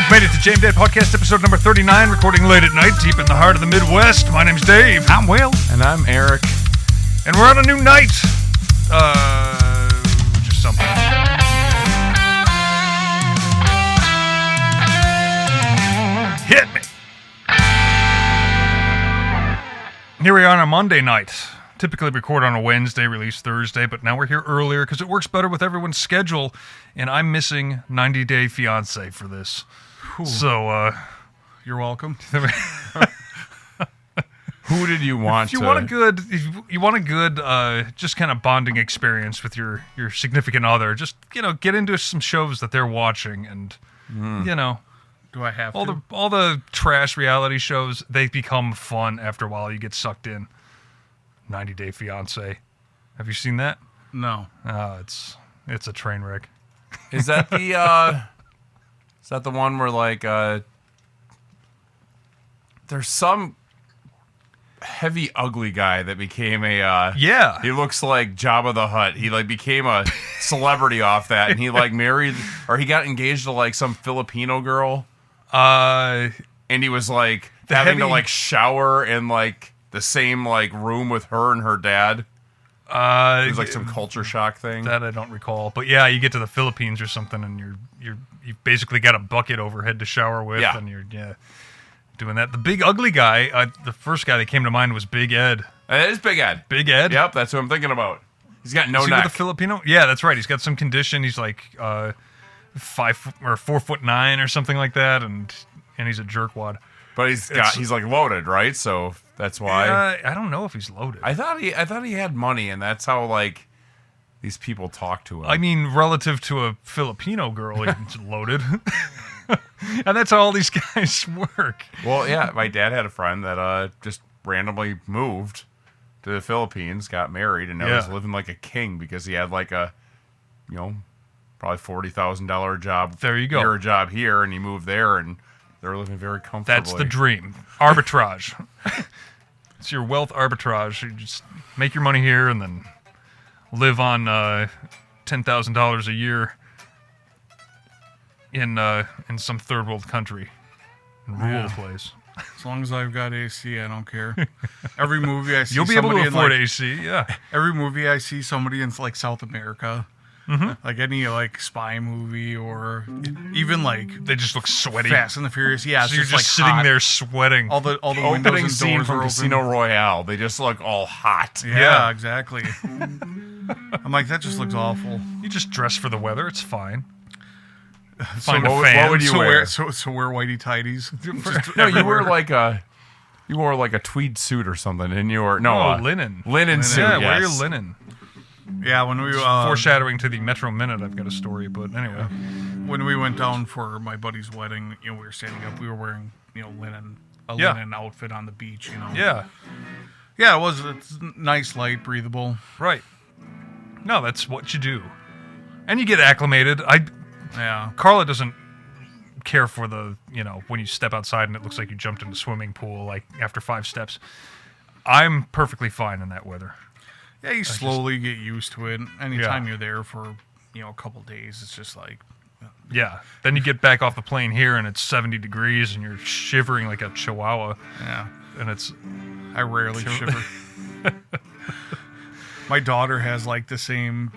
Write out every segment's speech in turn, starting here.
Made it to Jamdadpodcast episode number 39, recording late at night, deep in the heart of the Midwest. My name's Dave. I'm Will. And I'm Eric. And we're on a new night. Just something. Hit me. Here we are on a Monday night. Typically record on a Wednesday, release Thursday, but now we're here earlier because it works better with everyone's schedule, and I'm missing 90 Day Fiancé for this. Ooh. So, You're welcome. Who did you want if you want a good, just kind of bonding experience with your significant other, just, get into some shows that they're watching, and, Do I have all the trash reality shows, they become fun after a while. You get sucked in. 90 Day Fiancé. Have you seen that? No. It's a train wreck. Is that the one where there's some heavy ugly guy that became a Yeah. He looks like Jabba the Hutt. He became a celebrity off that, and he married, or he got engaged to some Filipino girl. And he was having to shower in the same room with her and her dad. It was some culture shock thing that I don't recall. But yeah, you get to the Philippines or something, and you've basically got a bucket overhead to shower with, and you're doing that. The big ugly guy, the first guy that came to mind was Big Ed. It is Big Ed. Big Ed. Yep, that's what I'm thinking about. He's got no Is he neck. with a Filipino? Yeah, that's right. He's got some condition. He's 5 or 4'9" or something like that, and he's a jerkwad. But he's loaded, right? So that's why. I don't know if he's loaded. I thought he had money, and that's how these people talk to him. I mean, relative to a Filipino girl, he's loaded. And that's how all these guys work. Well, yeah, my dad had a friend that just randomly moved to the Philippines, got married, and now he's living like a king because he had probably $40,000 job. There you go. A job here, and he moved there, and they're living very comfortably. That's the dream. Arbitrage. It's your wealth arbitrage. You just make your money here and then live on $10,000 a year in some third world country and rule the place. As long as I've got AC, I don't care. Every movie I see, you'll be able to afford AC. Yeah. Every movie I see somebody in South America. Mm-hmm. Any spy movie or even they just look sweaty. Fast and the Furious. Yeah, so you're just sitting hot. There sweating. All the windows opening and scene doors from are Casino open. Royale. They just look all hot. Yeah, exactly. I'm that just looks awful. You just dress for the weather. It's fine. Find a fan. What would you wear? So wear whitey tighties. No, you wear you wore a tweed suit or something in your linen suit. Yeah, yes. wear your linen. Yeah, when we foreshadowing to the Metro Minute, I've got a story, but anyway. When we went down for my buddy's wedding, we were standing up. We were wearing, linen outfit on the beach. Yeah. Yeah, it's nice, light, breathable. Right. No, that's what you do, and you get acclimated. Carla doesn't care for the when you step outside and it looks like you jumped in the swimming pool after 5 steps. I'm perfectly fine in that weather. Yeah, you slowly get used to it. Anytime you're there for, a couple days, it's just Yeah. Then you get back off the plane here and it's 70 degrees and you're shivering like a chihuahua. Yeah. And it's... I rarely shiver. My daughter has the same,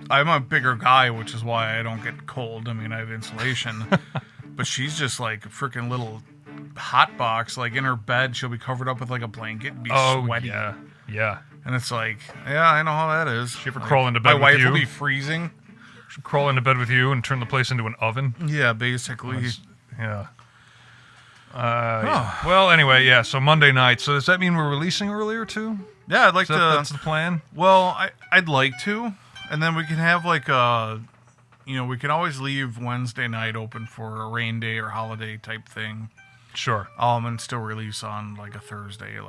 I'm a bigger guy, which is why I don't get cold. I mean, I have insulation. But she's just a freaking little... hot box, in her bed, she'll be covered up with a blanket and be sweaty. Yeah. And it's I know how that is. She ever crawl into bed with you? My wife will be freezing. She'll crawl into bed with you and turn the place into an oven. Yeah, basically. Yeah. Well, anyway, yeah. So Monday night. So does that mean we're releasing earlier too? Yeah, I'd like to. That's the plan. Well, I'd like to, and then we can have we can always leave Wednesday night open for a rain day or holiday type thing. Sure. And still release on a Thursday,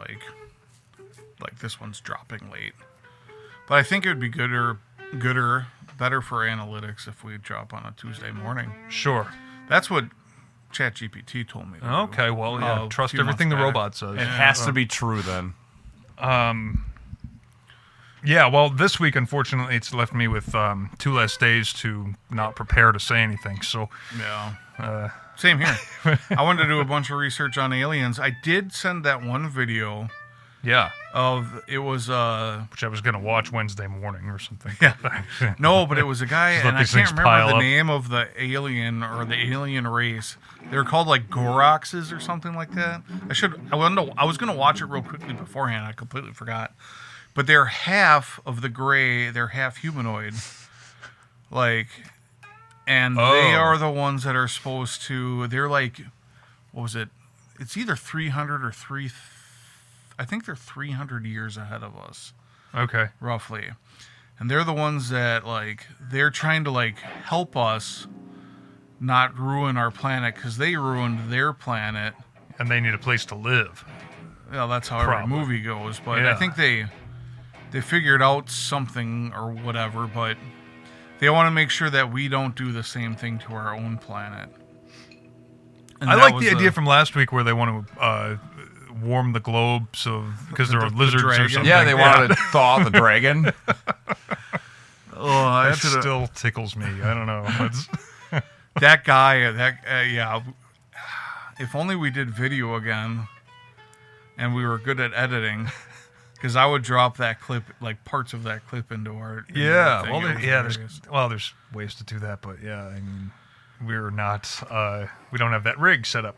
this one's dropping late. But I think it would be better for analytics if we drop on a Tuesday morning. Sure. That's what ChatGPT told me. Okay, well, yeah, trust everything the robot says. It has to be true then. Yeah, well, this week, unfortunately, it's left me with 2 less days to not prepare to say anything. So, Yeah. Same here. I wanted to do a bunch of research on aliens. I did send that one video yeah, it was which I was going to watch Wednesday morning or something. Yeah. No, but it was a guy, Just let and I these can't things remember pile the up. name of the alien or the alien race. They're called like Goroxes or something like that. I was gonna watch it real quickly beforehand. I completely forgot. But they're half of the gray. They're half humanoid, like, and they are the ones that are supposed to. They're like, what was it? It's either 300 or 3. I think they're 300 years ahead of us. Okay. Roughly. And they're the ones that, like, they're trying to, like, help us not ruin our planet because they ruined their planet. And they need a place to live. Well, that's how every movie goes. But Yeah. I think they figured out something or whatever, but they want to make sure that we don't do the same thing to our own planet. And I that like was the idea from last week where they want to warm the globe because there are lizards or dragon. something. Yeah, they wanted to thaw the dragon. Oh, That still tickles me. I don't know. that guy, yeah. If only we did video again and we were good at editing, because I would drop that clip, like parts of that clip into our thing. there's ways to do that, but yeah, I mean, we're not, we don't have that rig set up.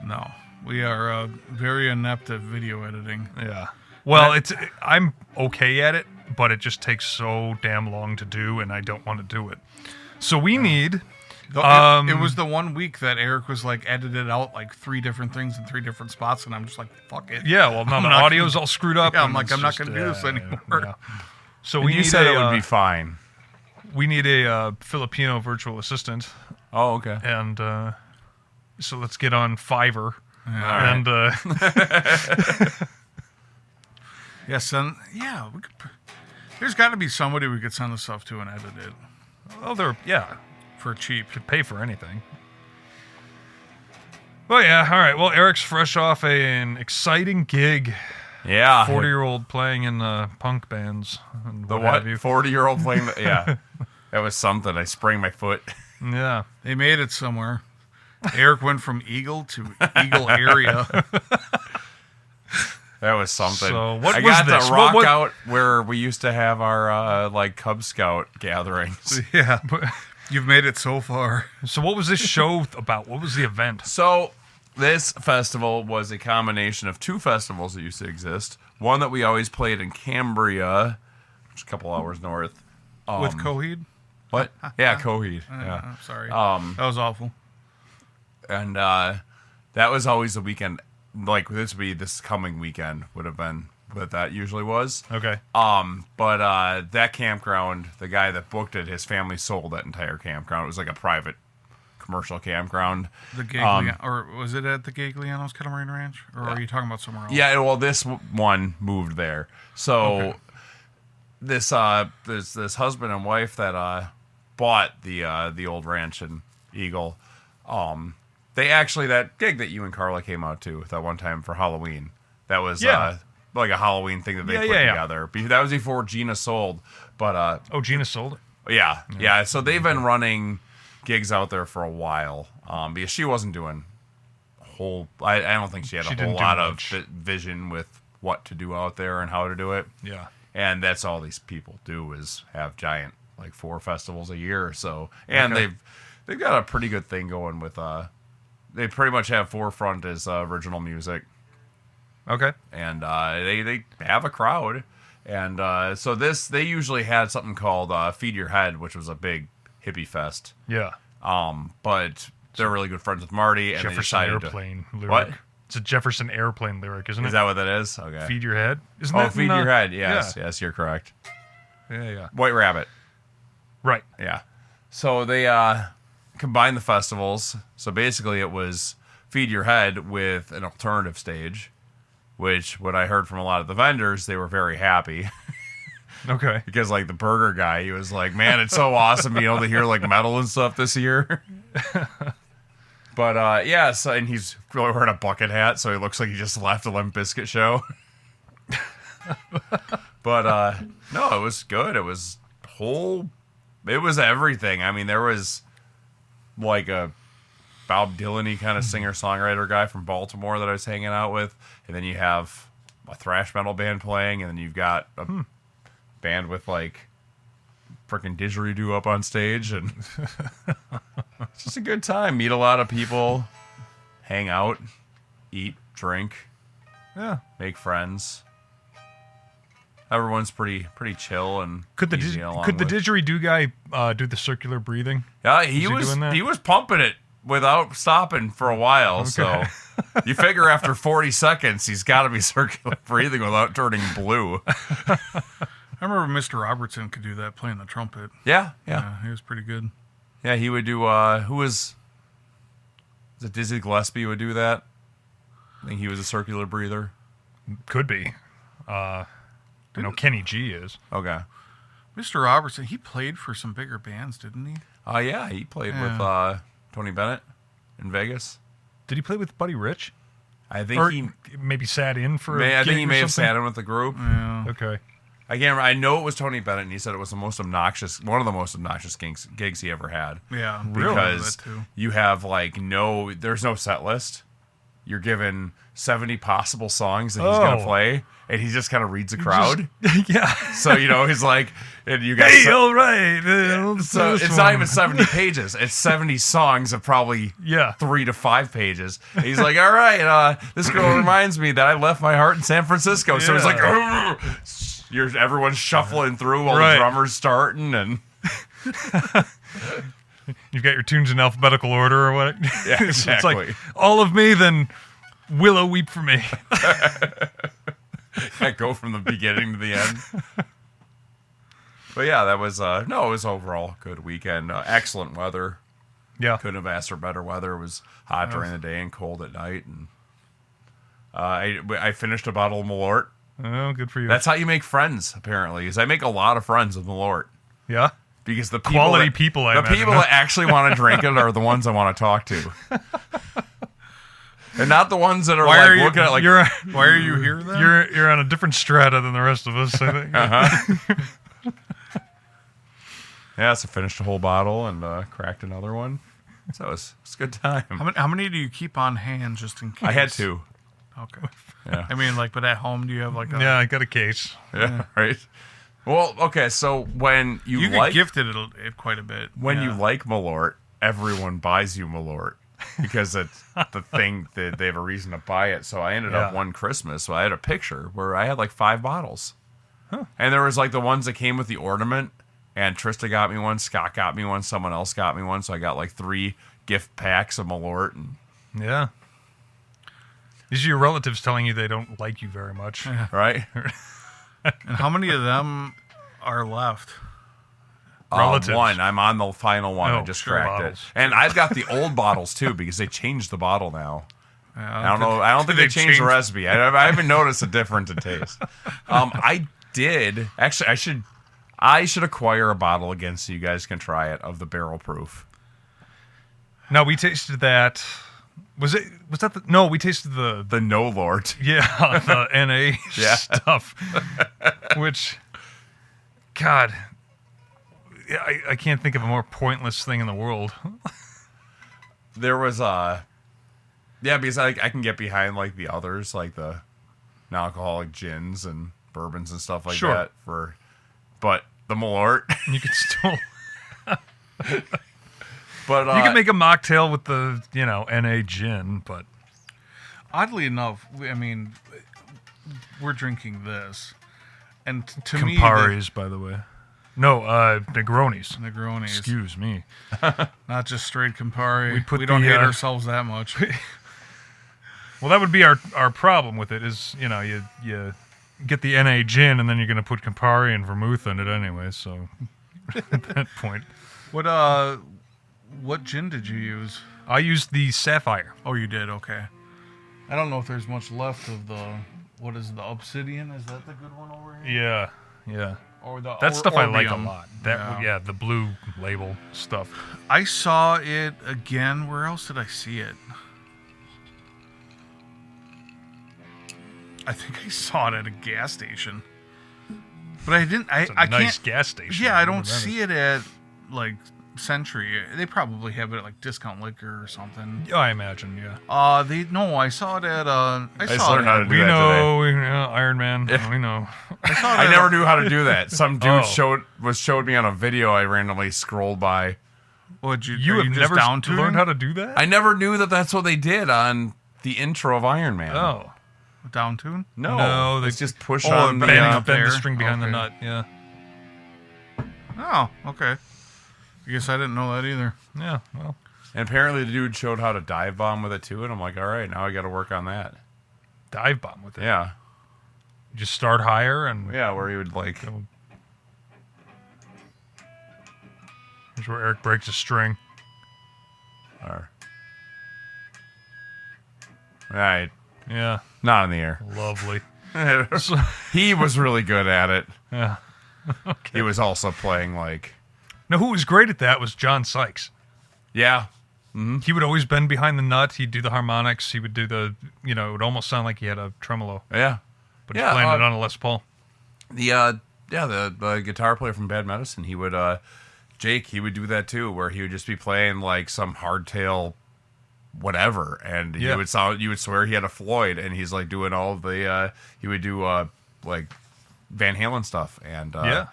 No, we are very inept at video editing. Yeah. Well, I'm okay at it, but it just takes so damn long to do, and I don't want to do it. So we need. It was the 1 week that Eric was like edited out like 3 different things in 3 different spots, and I'm just like, fuck it. Yeah, well, now the audio's all screwed up. Yeah, I'm like, I'm not going to do this anymore. Yeah. So You said it would be fine. We need a Filipino virtual assistant, Oh, okay. and so let's get on Fiverr. Yeah. And Yes, and we could. There's got to be somebody we could send the stuff to and edit it for cheap. could pay for anything. Well, yeah, all right. Well, Eric's fresh off an exciting gig. Yeah. 40-year-old playing in punk bands. And The what what? have you. 40-year-old playing yeah. That was something. I sprained my foot. Yeah. They made it somewhere. Eric went from Eagle to Eagle area. That was something. So what I was got this? to rock out where we used to have our like Cub Scout gatherings. Yeah, you've made it so far. So what was this show about? What was the event? So this festival was a combination of 2 festivals that used to exist. One that we always played in Cambria, which is a couple hours north. With Coheed? What? Yeah, Coheed. Yeah. I'm sorry. That was awful. And that was always the weekend. Like this coming weekend would have been what that usually was. Okay. But that campground, the guy that booked it, his family sold that entire campground. It was like a private commercial campground. The or was it at the Gagliano's Kettle Ranch? Or are you talking about somewhere else? Yeah, well, this one moved there. So this husband and wife that bought the old ranch in Eagle, they actually, that gig that you and Carla came out to that one time for Halloween, that was like a Halloween thing that they put together. That was before Gina sold. But Gina sold it? Yeah. So they've been running gigs out there for a while because she wasn't doing I don't think she had a whole lot of vision with what to do out there and how to do it. Yeah. And that's all these people do is have giant, like 4 festivals a year or so. And they've got a pretty good thing going with they pretty much have Forefront as original music. Okay. And they have a crowd. And so they usually had something called Feed Your Head, which was a big hippie fest. Yeah. But they're really good friends with Marty, and Jefferson they decided Airplane lyric. What? It's a Jefferson Airplane lyric, isn't it? Is that what that is? Okay. Feed Your Head? Isn't that Feed Your Head. Yes, you're correct. Yeah. White Rabbit. Right. Yeah. So they combined the festivals. So basically it was Feed Your Head with an alternative stage, which when I heard from a lot of the vendors, they were very happy. Okay. Because like the burger guy, he was like, man, it's so awesome being able to hear like metal and stuff this year. But and he's really wearing a bucket hat, so he looks like he just left a Limp Bizkit show. But no, it was good. It was everything. I mean, there was like a Bob Dylan-y kind of singer-songwriter guy from Baltimore that I was hanging out with, and then you have a thrash metal band playing, and then you've got a band with like freaking didgeridoo up on stage, and it's just a good time. Meet a lot of people, hang out, eat, drink, make friends. Everyone's pretty chill and could the easy along could the with. didgeridoo guy do the circular breathing? Yeah, he was pumping it without stopping for a while. Okay. So you figure after 40 seconds, he's got to be circular breathing without turning blue. I remember Mr. Robertson could do that playing the trumpet. Yeah. He was pretty good. Yeah, he would do. Who was it? Dizzy Gillespie would do that. I think he was a circular breather. Could be. I know Kenny G is. Okay. Mr. Robertson, he played for some bigger bands, didn't he? Yeah, he played with Tony Bennett in Vegas. Did he play with Buddy Rich? I think Or he maybe sat in for. I think he may have something? sat in with the group. Yeah. Okay. Again, I know it was Tony Bennett, and he said it was one of the most obnoxious gigs he ever had. Yeah. Because that too. you have there's no set list. You're given 70 possible songs that he's gonna play, and he just kind of reads the crowd. Yeah. So he's like, and you guys. Hey, all right. So it's not even 70 pages. It's 70 songs of probably 3 to 5 pages. And he's like, all right, this girl reminds me that I left my heart in San Francisco. So he's like, everyone's shuffling through while the drummer's starting, and you've got your tunes in alphabetical order or what? Yeah, exactly. It's like, all of me, then Willow weep for me. I go from the beginning to the end. But yeah, that was it was overall a good weekend. Excellent weather. Yeah. Couldn't have asked for better weather. It was hot during the day and cold at night. And I finished a bottle of Malort. Oh, good for you. That's how you make friends, apparently. Is I make a lot of friends with Malort. Yeah. Because the Quality people people, I imagine. people that actually want to drink it are the ones I want to talk to. And not the ones that are looking at why are you here then? You're on a different strata than the rest of us, I think. Yeah, so finished a whole bottle and cracked another one. So it was a good time. How many do you keep on hand just in case? I had 2. Okay. Yeah. I mean, but at home, do you have a... Yeah, I got a case. Yeah, right. Well, okay, so when you get gifted it quite a bit. When you like Malort, everyone buys you Malort because it's the thing that they have a reason to buy it. So I ended up one Christmas, so I had a picture where I had 5 bottles. Huh. And there was the ones that came with the ornament, and Trista got me one, Scott got me one, someone else got me one, so I got 3 gift packs of Malort. And yeah. These are your relatives telling you they don't like you very much. Right? And how many of them are left? Relatives. One. I'm on the final one. I just cracked bottles. it. And I've got the old bottles, too, because they changed the bottle now. Yeah, I don't know. I don't think they changed the recipe. I haven't noticed a difference in taste. I did. Actually, I should acquire a bottle again so you guys can try it of the barrel proof. No, we tasted that. Was that the... No, we tasted the No Lord. Yeah, the NA stuff. Which, God, I can't think of a more pointless thing in the world. There was because I can get behind the others, like the non-alcoholic gins and bourbons and stuff like that. But the Malort, you could still. But you can make a mocktail with the NA gin, but oddly enough, I mean, we're drinking this, and to Campari's, by the way. No, Negronis. Negronis. Excuse me. Not just straight Campari. We don't hate ourselves that much. Well, that would be our problem with it. Is you get the NA gin and then you're going to put Campari and vermouth in it anyway. So at that point, what gin did you use? I used the Sapphire. Oh, you did. Okay. I don't know if there's much left of the Obsidian. Is that the good one over here? Yeah. Or that stuff I like a Orbium. lot. The blue label stuff. I saw it again. Where else did I see it? I think I saw it at a gas station. But I didn't. It's a I nice can't. gas station. Yeah, I don't see it at like Century. They probably have it at like Discount Liquor or something. I imagine, yeah. I saw it at I saw it learned how to at, do that We know, Iron Man. Yeah. We know. I saw it I at never knew how to do that. Some dude Oh. showed me on a video I randomly scrolled by. What You have just never down tuning? learned how to do that? I never knew that that's what they did on the intro of Iron Man. Oh. down tune. No, they it's just push Oh, on the. bending Bend there. the string behind the Okay. nut, yeah. Oh, okay. I guess I didn't know that either. Yeah, well. And apparently the dude showed how to dive bomb with it too, and I'm like, all right, now I got to work on that. Dive bomb with it. Yeah, You just start higher and yeah, where he would like. here's where Eric breaks a string. Or, right, Yeah, not in the air. lovely. He was really good at it. Yeah. He was also playing like, Now, who was great at that was John Sykes. yeah, He would always bend behind the nut. He'd do the harmonics. He would do the, it would almost sound like he had a tremolo, yeah, but he's Yeah, playing it on a Les Paul. the guitar player from Bad Medicine. He would Jake. He would do that too, where he would just be playing like some hardtail, whatever, and Yeah. you would swear he had a Floyd, and he's like doing all the he would do like Van Halen stuff, and Yeah.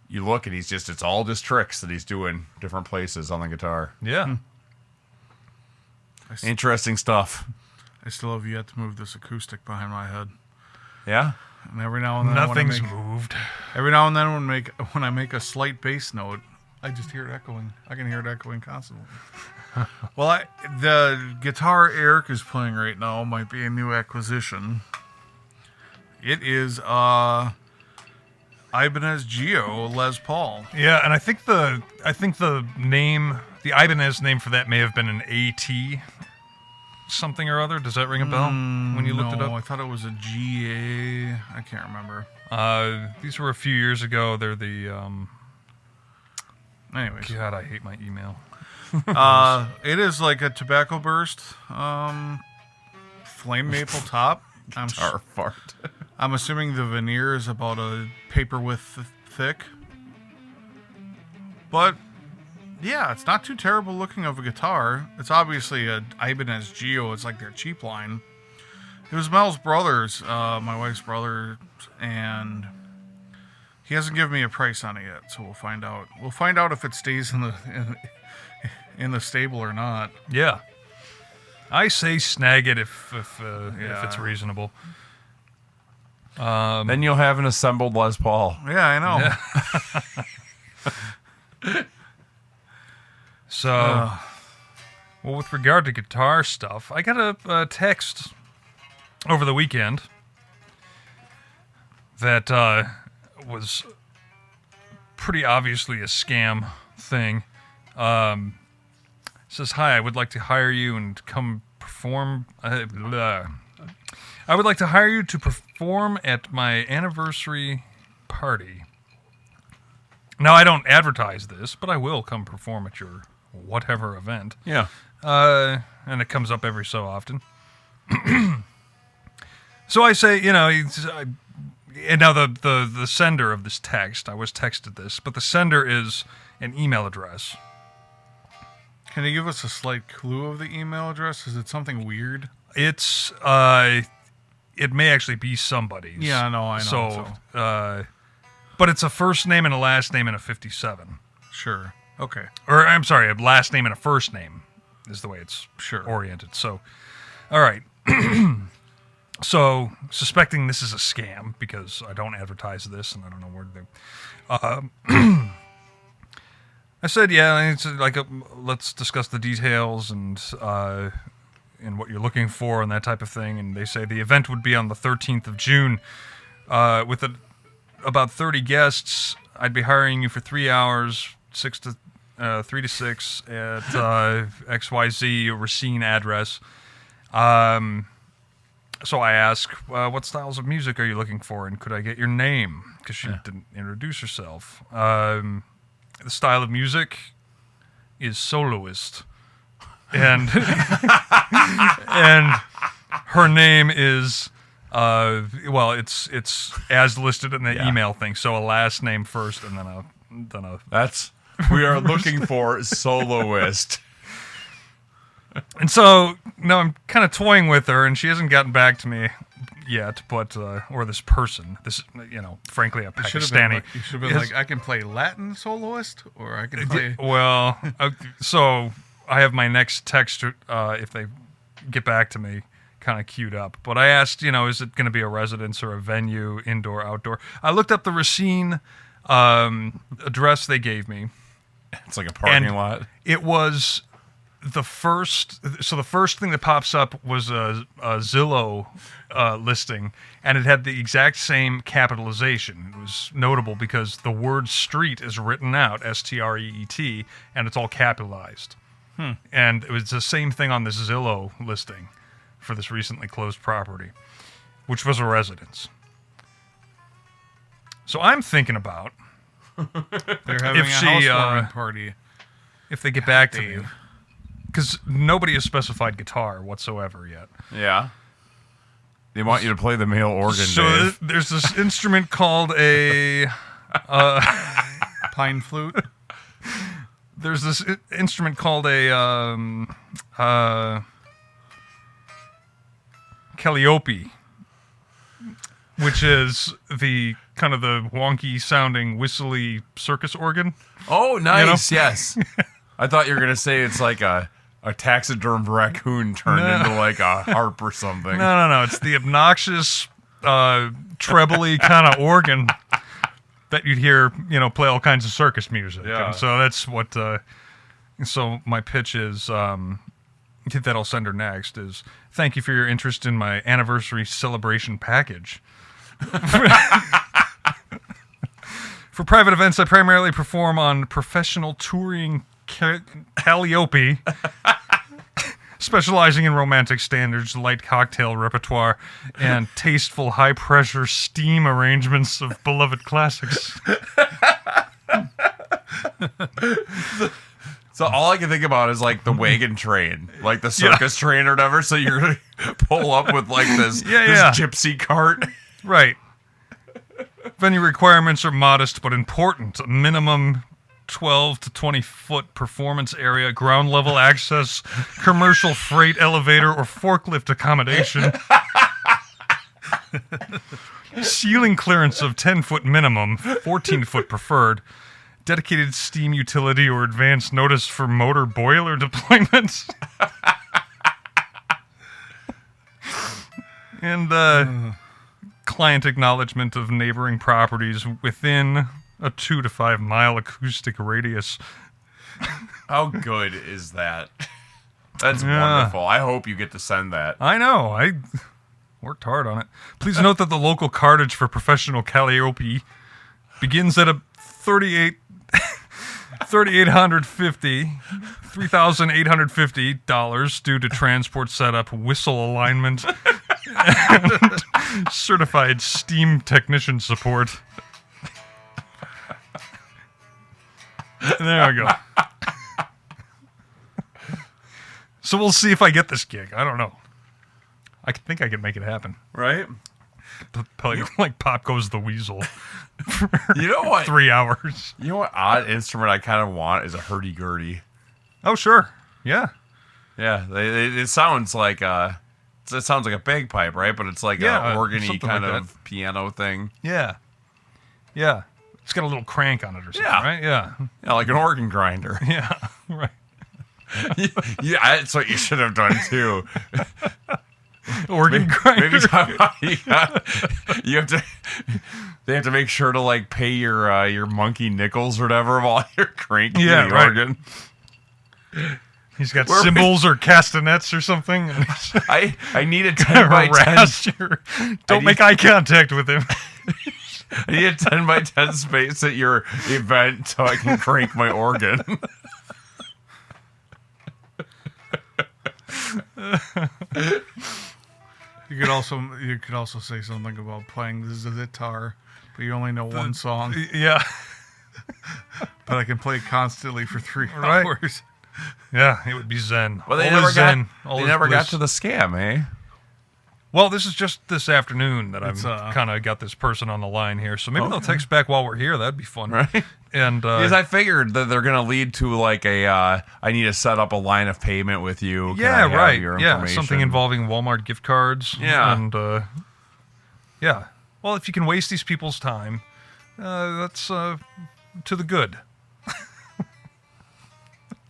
you look and it's all just tricks that he's doing different places on the guitar. Yeah. Interesting stuff. I still have yet to move this acoustic behind my head. Yeah. And every now and then, Nothing's moved. every now and then, when I make a slight bass note, I just hear it echoing. I can hear it echoing constantly. Well, the guitar Eric is playing right now might be a new acquisition. It is Ibanez Geo Les Paul. Yeah, and I think the name, the Ibanez name for that may have been an AT something or other. Does that ring a bell when you looked it No, I up? thought it was a GA. I can't remember. These were a few years ago. They're the Anyways, God, I hate my email. it is like a tobacco burst, flame maple top. Guitar fart. I'm assuming the veneer is about a paper width thick. But, yeah, it's not too terrible looking of a guitar. It's obviously a Ibanez Geo. It's like their cheap line. It was Mel's brother's, my wife's brother, and he hasn't given me a price on it yet, so we'll find out. We'll find out if it stays in the stable or not. Yeah, I say snag it if it's reasonable. Then you'll have an assembled Les Paul. Yeah, I know. Yeah. So, well, with regard to guitar stuff, I got a text over the weekend that was pretty obviously a scam thing. It says, "Hi, I would like to hire you and come perform. I would like to hire you to perform at my anniversary party. Now, I don't advertise this, but I will come perform at your whatever event." Yeah. And it comes up every so often. So I say, and now the sender of this text, I was texted this, but the sender is an email address. Can you give us a slight clue of the email address? Is it something weird? It's, it may actually be somebody's. Yeah, no, I know. So, but it's a first name and a last name and a 57. Sure. Okay. Or, I'm sorry, a last name and a first name is the way it's Sure. oriented. So, all right. So, suspecting this is a scam because I don't advertise this and I don't know where they... I said, yeah, it's like let's discuss the details and what you're looking for and that type of thing. And they say the event would be on the 13th of June with about 30 guests. I'd be hiring you for 3 hours, 3 to 6 at XYZ Racine address. So I ask, what styles of music are you looking for, and could I get your name? Because she didn't introduce herself. The style of music is soloist, and and her name is Well, it's as listed in the email thing. So a last name first, and then a. That's we are looking for soloist. And so no, I'm kind of toying with her, and she hasn't gotten back to me yet. But or this person, frankly, a Pakistani. You should have been like, I can play Latin soloist, or I can play. Well, so I have my next text if they get back to me. Kind of queued up, but I asked, is it going to be a residence or a venue, indoor, outdoor? I looked up the Racine address they gave me. It's like a parking lot. It was the first. So the first thing that pops up was a Zillow listing, and it had the exact same capitalization. It was notable because the word "street" is written out STREET, and it's all capitalized. And it was the same thing on this Zillow listing for this recently closed property, which was a residence. So I'm thinking about they're having a housewarming party. If they get back to me, because nobody has specified guitar whatsoever yet. Yeah, they want you to play the male organ. So there's this instrument called a pine flute. There's this instrument called a Calliope, which is the kind of the wonky sounding whistly circus organ. Oh, nice. Yes. I thought you were going to say it's like a taxidermed raccoon turned into like a harp or something. No. It's the obnoxious, trebly kind of organ that you'd hear, play all kinds of circus music. Yeah. And so that's what, so my pitch is, that I'll send her next is, thank you for your interest in my anniversary celebration package. For private events, I primarily perform on professional touring Calliope, specializing in romantic standards, light cocktail repertoire, and tasteful high-pressure steam arrangements of beloved classics. So all I can think about is like the wagon train, like the circus train or whatever. So you're going to pull up with like this gypsy cart. Right. Venue requirements are modest but important. A minimum 12 to 20 foot performance area, ground level access, commercial freight elevator or forklift accommodation. Ceiling clearance of 10 foot minimum, 14 foot preferred. Dedicated steam utility or advance notice for motor boiler deployments. And client acknowledgement of neighboring properties within a 2 to 5 mile acoustic radius. How good is that? That's wonderful. I hope you get to send that. I know. I worked hard on it. Please note that the local cartage for professional Calliope begins at a $3,850 due to transport setup, whistle alignment, and certified steam technician support. There we go. So we'll see if I get this gig. I don't know. I think I can make it happen. Right? Like Pop Goes the Weasel. You know what? 3 hours. You know what odd instrument I kind of want is a hurdy-gurdy. Oh, sure. Yeah. Yeah. It sounds like a bagpipe, right? But it's like a organ-y kind of piano thing. Yeah. Yeah. It's got a little crank on it or something, right? Yeah. Yeah, like an organ grinder. Yeah. Right. Yeah, that's what you should have done too. Organ grinder. Maybe you have to. They have to make sure to like pay your monkey nickels or whatever while you're cranking the organ. He's got cymbals or castanets or something. I need a 10 by 10. Don't make eye contact with him. I need a 10 by 10 space at your event so I can crank my organ. You could also say something about playing the zittar, but you only know one song. Yeah. But I can play constantly for 3 hours. Yeah, it would be zen. Well, they never got to the scam, eh? Well, this is just this afternoon that It's, I've kind of got this person on the line here, so maybe they'll text back while we're here. That'd be fun, Right. And Because I figured that they're going to lead to like a, I need to set up a line of payment with you. Can I have right, your yeah, information? something involving Walmart gift cards. Yeah. And yeah. Well, if you can waste these people's time, that's to the good.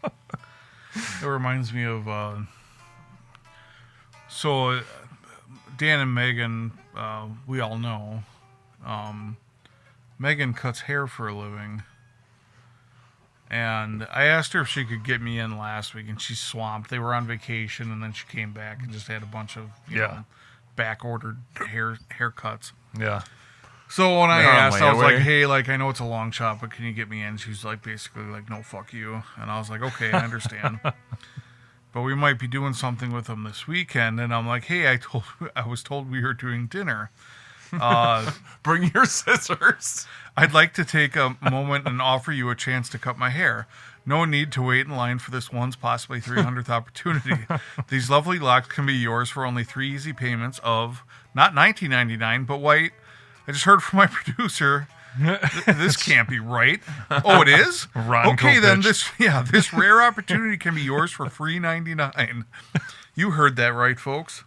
It reminds me of so Dan and Megan, we all know. Megan cuts hair for a living. And I asked her if she could get me in last week, and she's swamped. They were on vacation, and then she came back and just had a bunch of you know, back-ordered haircuts. Yeah. So when I asked, I was layaway. like, hey, like, I know it's a long shot, but can you get me in? She's like, basically like, no, fuck you. And I was like, okay, I understand. But we might be doing something with them this weekend. And I'm like, hey, I was told we were doing dinner. Bring your scissors. I'd like to take a moment and offer you a chance to cut my hair. No need to wait in line for this once, possibly 300th opportunity. These lovely locks can be yours for only 3 easy payments of not $19.99, but wait, I just heard from my producer. This can't be right. Oh, it is? Ron Okay, then Kopich. this rare opportunity can be yours for free $3.99. You heard that right, folks.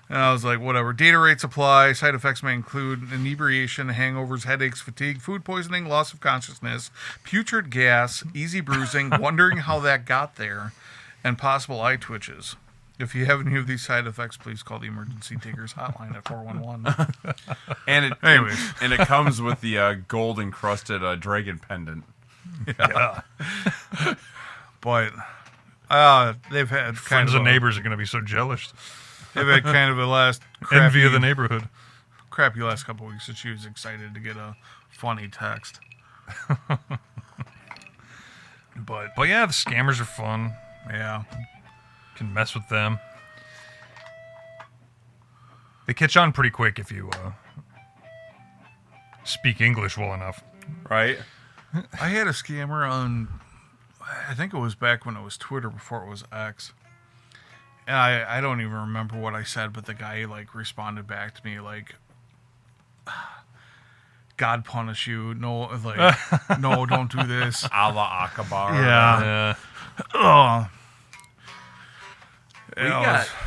And I was like, whatever. Data rates apply. Side effects may include inebriation, hangovers, headaches, fatigue, food poisoning, loss of consciousness, putrid gas, easy bruising, wondering how that got there, and possible eye twitches. If you have any of these side effects, please call the emergency takers hotline at 411. And it comes with the gold encrusted dragon pendant. Yeah. But they've had Friends and neighbors are going to be so jealous. They've had kind of a Envy of the neighborhood. crappy last couple of weeks, so she was excited to get a funny text. But yeah, the scammers are fun. Yeah. Can mess with them. They catch on pretty quick if you speak English well enough. Right? I had a scammer on, I think it was back when it was Twitter before it was X. And I don't even remember what I said, but the guy like responded back to me like, God punish you. No, like, no, don't do this. Allah Akbar. Yeah.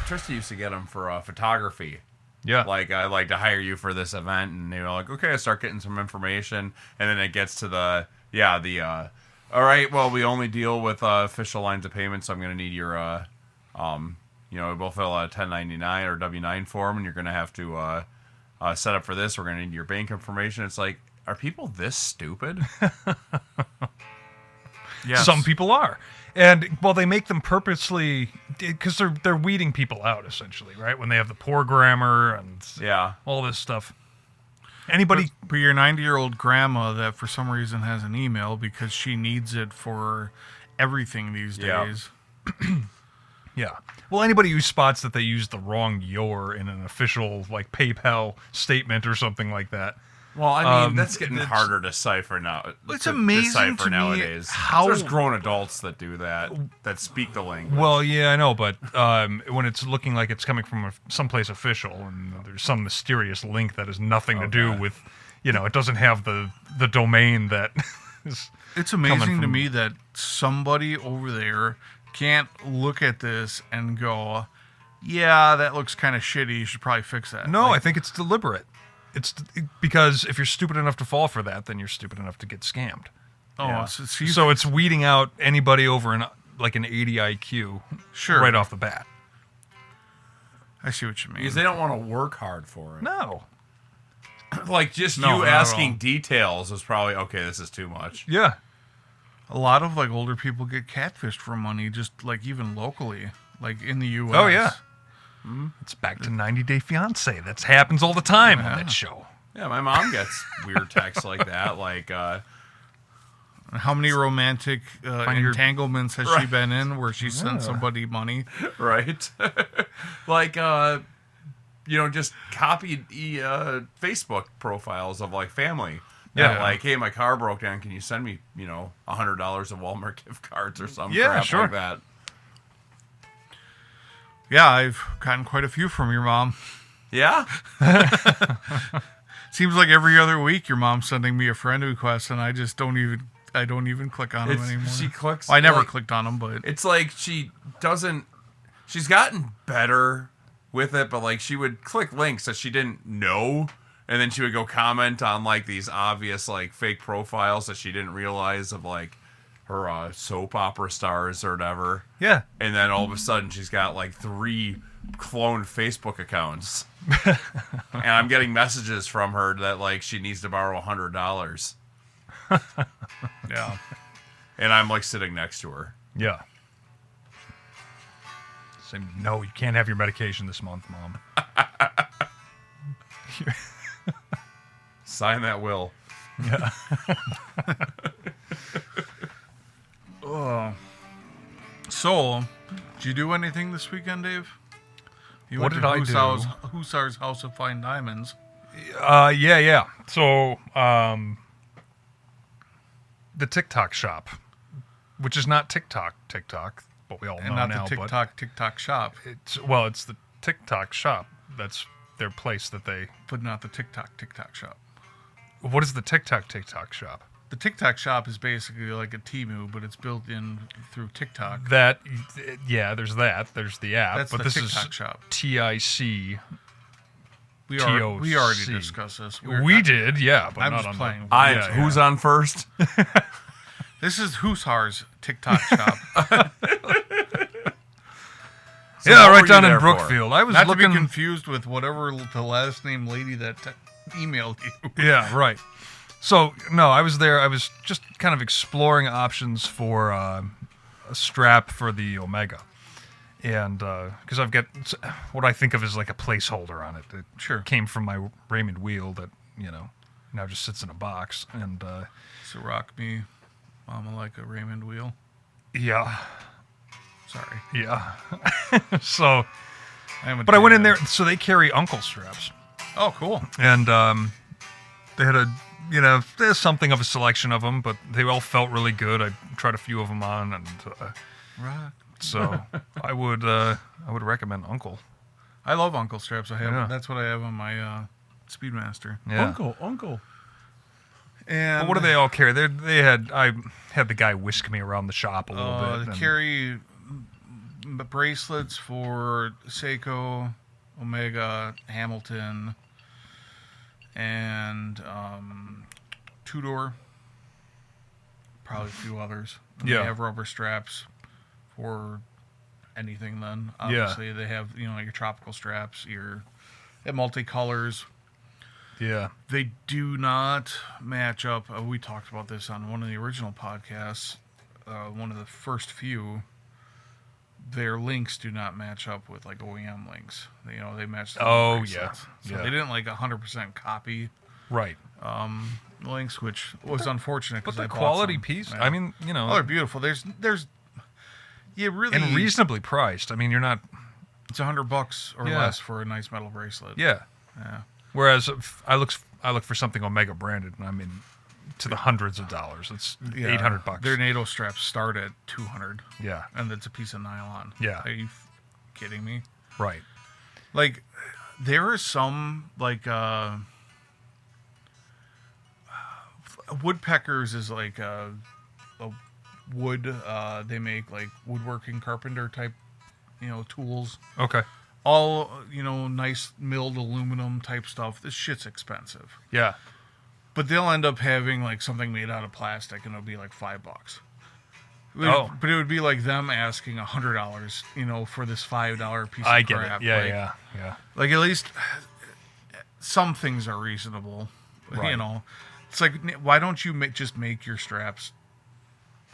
Tristan used to get them for photography. Yeah. Like, I'd like to hire you for this event, and they were like, okay, I start getting some information, and then it gets to all right, well, we only deal with official lines of payment, so I'm going to need your, we'll fill out a 1099 or W-9 form, and you're going to have to set up for this. We're going to need your bank information. It's like, are people this stupid? Yes. Some people are. And, well, they make them purposely, because they're weeding people out, essentially, right? When they have the poor grammar and all this stuff. Anybody... But your 90-year-old grandma that for some reason has an email because she needs it for everything these days. Yeah. Well, anybody who spots that they use the wrong "your" in an official, like, PayPal statement or something like that. Well, I mean, that's getting harder to decipher now. It's amazing to me nowadays. how there's grown adults that do that speak the language. Well, yeah, I know, but when it's looking like it's coming from someplace official and there's some mysterious link that has nothing to do with, it doesn't have the domain that is. It's amazing to me that somebody over there can't look at this and go, yeah, that looks kind of shitty. You should probably fix that. No, I think it's deliberate. It's because if you're stupid enough to fall for that, then you're stupid enough to get scammed. Oh, Yeah. so So it's weeding out anybody over an 80 IQ right off the bat. I see what you mean. Because they don't want to work hard for it. No. Like, just No, you not at asking all. details is probably, okay, this is too much. Yeah. A lot of, like, older people get catfished for money, just, like, even locally, like, in the U.S. Oh, yeah. It's back to 90 Day Fiance. That happens all the time on that show. Yeah, my mom gets weird texts like that. Like, How many romantic entanglements has she Right. been in where she sent somebody money? right? Like, just copied Facebook profiles of, like, family. Yeah. Like, hey, my car broke down. Can you send me, $100 of Walmart gift cards or something? Yeah, crap sure. like that. Yeah, I've gotten quite a few from your mom. Yeah? Seems like every other week your mom's sending me a friend request, and I just don't even click on them anymore. She clicks. Well, I never clicked on them, but it's like she's gotten better with it, but like she would click links that she didn't know, and then she would go comment on like these obvious like fake profiles that she didn't realize of like her soap opera stars or whatever. Yeah. And then all of a sudden she's got like 3 cloned Facebook accounts. And I'm getting messages from her that like she needs to borrow $100. yeah. And I'm like sitting next to her. Yeah. Saying, no, you can't have your medication this month, Mom. Sign that will. Yeah. So, did you do anything this weekend, Dave? You What went did I to do? Hussar's House of Fine Diamonds. Yeah. So, the TikTok shop, which is not TikTok, but we all know And not now. the TikTok shop. It's the TikTok shop. That's their place that they. But not the TikTok shop. What is the TikTok shop? The TikTok shop is basically like a Temu, but it's built in through TikTok. There's that. There's the app. That's but the this TikTok is shop. TIC. We already discussed this. We did, yeah. But I'm not just on playing. Who's on first? This is Hussar's TikTok shop. So yeah, what were right you down in there for? Brookfield. I was Not looking. to be confused with whatever the last name lady that emailed you. Yeah, right. So, no, I was there. I was just kind of exploring options for a strap for the Omega. And because I've got what I think of as like a placeholder on it. It Sure. came from my Raymond wheel that, now just sits in a box. And So rock me, mama, like a Raymond wheel. yeah. Sorry. Yeah. So, I but I went in there. So they carry uncle straps. Oh, cool. And they had there's something of a selection of them, but they all felt really good. I tried a few of them on, and Rock. so I would recommend Uncle. I love uncle straps. Yeah. That's what I have on my Speedmaster. Yeah. Uncle. And But what do they all carry? I had the guy whisk me around the shop a little bit. They and- carry bracelets for Seiko, Omega, Hamilton, and Tudor. Probably a few others. And Yeah. They have rubber straps for anything then. Obviously, they have, your tropical straps, they have multicolors. Yeah. They do not match up. We talked about this on one of the original podcasts, one of the first few. Their links do not match up with like OEM links. They match. The bracelets. So they didn't like 100% copy Right. links, which was unfortunate. But 'cause the I bought quality some. piece, Yeah. I mean, Oh, they're beautiful. There's really and reasonably priced. I mean, you're not. It's $100 or Yeah. less for a nice metal bracelet. Yeah. Yeah. Whereas if I look for something Omega branded, and I'm to the hundreds of dollars. It's Yeah. $800. Their NATO straps start at $200. Yeah. And it's a piece of nylon. Yeah. Are you kidding me? Right. Like, there are some, like, Woodpeckers is like a wood, they make, like, woodworking carpenter type, tools. Okay. All, nice milled aluminum type stuff. This shit's expensive. Yeah. But they'll end up having, like, something made out of plastic, and it'll be, like, $5. Oh. But it would be like them asking $100, for this $5 piece of I get crap. it. Yeah, like, yeah. Like, at least some things are reasonable. Right. It's like, why don't you just make your straps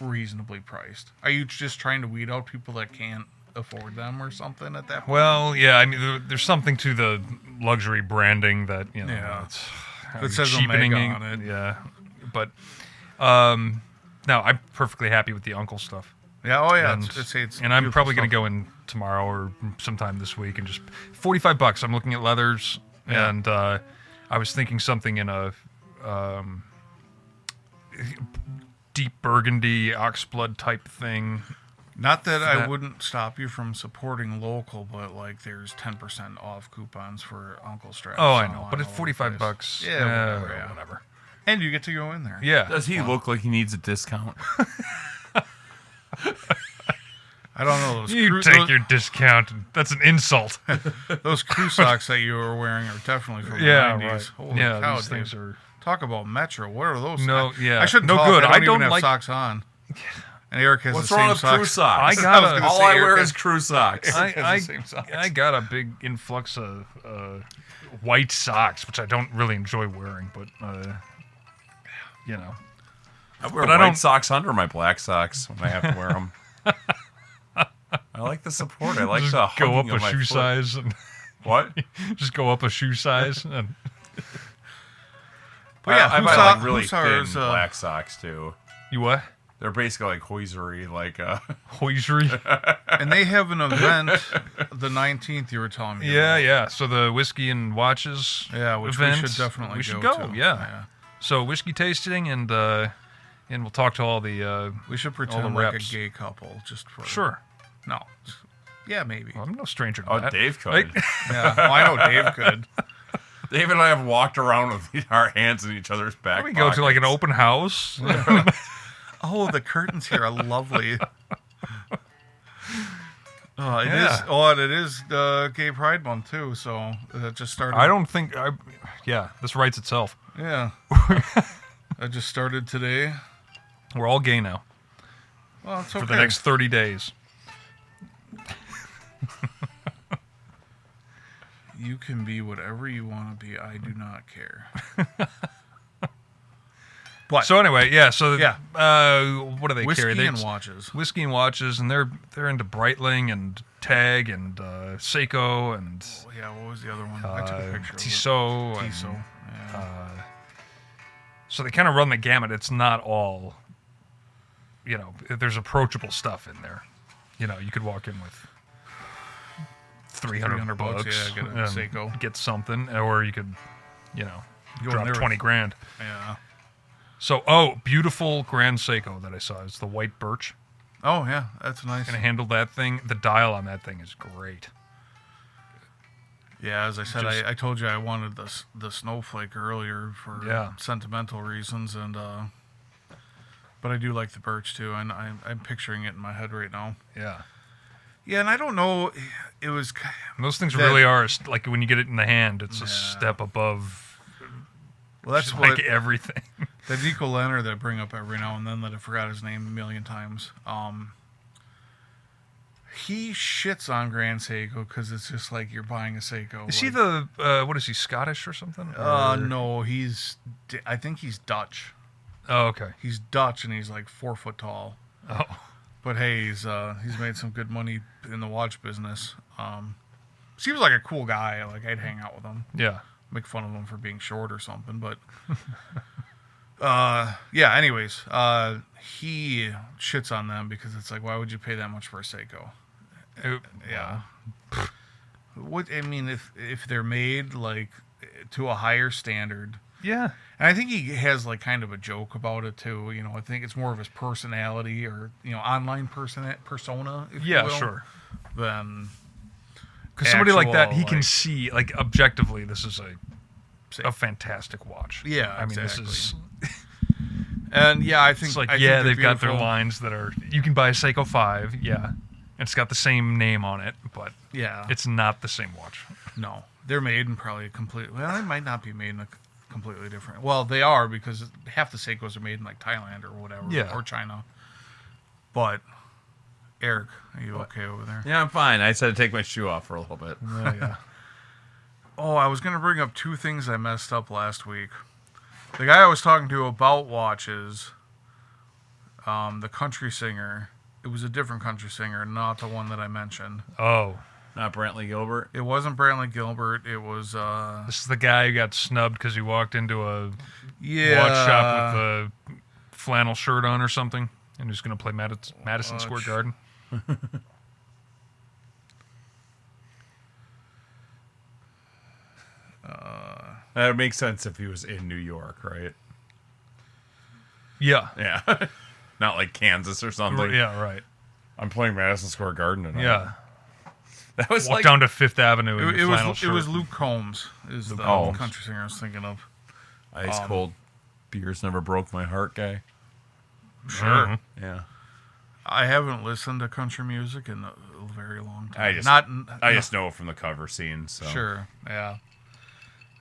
reasonably priced? Are you just trying to weed out people that can't afford them or something at that point? Well, yeah. I mean, there's something to the luxury branding that Yeah. it's It says cheapening Omega on it. Yeah, but no, I'm perfectly happy with the Uncle stuff. Yeah, oh yeah. And, It's and I'm beautiful probably going to stuff. go in tomorrow or sometime this week and just $45. I'm looking at leathers, Yeah. and I was thinking something in a deep burgundy oxblood type thing. Not that I wouldn't stop you from supporting local, but like there's 10% off coupons for Uncle Straps. Oh, I know, but it's $45. Yeah, whatever. And you get to go in there. Yeah. Does he look like he needs a discount? I don't know. You take your discount. That's an insult. Those crew socks that you were wearing are definitely from the 90s. Right. Holy cow, these things are... Talk about Metro. What are those? No, yeah. I shouldn't no talk. good. I don't even like have socks on. And Eric has What's the wrong same with socks. crew socks? All I wear is crew socks. I got a big influx of white socks, which I don't really enjoy wearing, but you know. I wear white socks under my black socks when I have to wear them. I like the support. I like the go up hugging a of my shoe foot. size and What? just go up a shoe size and. But yeah, I buy like really Hussars, thin black socks too. You what? They're basically like hoisery, like Hoisery. And they have an event the 19th. You were telling me. Yeah, about. yeah. So the whiskey and watches. Yeah, which event, we should definitely we should go go. to. Yeah. So whiskey tasting and we'll talk to all the. We should all pretend the like reps. a gay couple, just for Sure. No. Yeah, maybe. Well, I'm no stranger to oh, that. Dave could. Like- Yeah, well, I know Dave could. Dave and I have walked around with our hands in each other's back. We go to like an open house. Oh, the curtains here are lovely. Oh, it Yeah. is. Oh, and it is the Gay Pride Month too. So it just started. I don't think. Yeah, this writes itself. Yeah. I just started today. We're all gay now Well, it's okay. for the next 30 days. You can be whatever you want to be. I do not care. But So anyway, yeah. So Yeah. What do they whiskey carry? and watches. Whiskey and watches, and they're into Breitling and Tag and Seiko and Oh, yeah, what was the other one? I took a picture. Tissot. and, Tissot. Yeah. So they kind of run the gamut. It's not all, there's approachable stuff in there. You could walk in with 300 bucks, bucks, yeah, get a and Seiko. get something, or you could, Go in drop there 20 with- grand. Yeah. So, beautiful Grand Seiko that I saw. It's the white birch. Oh yeah, that's nice. And I handled that thing. The dial on that thing is great. Yeah, as I said, Just- I told you I wanted the snowflake earlier for Yeah. sentimental reasons, and but I do like the birch too, and I'm picturing it in my head right now. Yeah. Yeah, and I don't know, it was And those things That- really are, like when you get it in the hand, it's a Yeah. step above well, that's just what like everything. that Nico Leonard that I bring up every now and then that I forgot his name a million times. He shits on Grand Seiko because it's just like you're buying a Seiko. Is he like, the, what is he, Scottish or something? Or- no, I think he's Dutch. Oh, okay. He's Dutch and he's like 4 foot tall. Oh, But hey, he's made some good money in the watch business. Seems like a cool guy. Like I'd hang out with him, yeah. make fun of him for being short or something. But yeah. Anyways, he shits on them because it's like, why would you pay that much for a Seiko? Yeah. What I mean, if they're made like to a higher standard. Yeah. And I think he has like kind of a joke about it too. I think it's more of his personality or online persona, if you Yeah, will, sure. than Because somebody like that, he actual, can like- see, like, objectively, this is Say- a fantastic watch. Yeah, I mean, exactly. this is... And yeah, I think It's like, I think yeah, they're they've got their beautiful. lines that are... You can buy a Seiko 5, yeah. And it's got the same name on it, but Yeah, it's not the same watch. no, they're made in probably a completely. Well, they might not be made in a completely different. Well, they are because half the Seikos are made in like Thailand or whatever, Yeah. or China. But Eric, are you okay over there? Yeah, I'm fine. I said to take my shoe off for a little bit. Oh, yeah. Oh, I was going to bring up 2 things I messed up last week. The guy I was talking to about watches, the country singer, it was a different country singer, not the one that I mentioned. Oh. Not Brantley Gilbert. It wasn't Brantley Gilbert. It was, This is the guy who got snubbed because he walked into a yeah. watch shop with a flannel shirt on or something, and he's going to play Madison Square Garden. That would make sense if he was in New York, right? Yeah. Yeah. Not like Kansas or something. Yeah, right. I'm playing Madison Square Garden tonight. Yeah. That was Walk down to Fifth Avenue in It your flannel was shirt. Luke Combs is the Combs. country singer I was thinking of. Ice cold beers never broke my heart guy. Sure. Mm-hmm. Yeah. I haven't listened to country music in a very long time. I just know it from the cover scene. So. Sure. Yeah.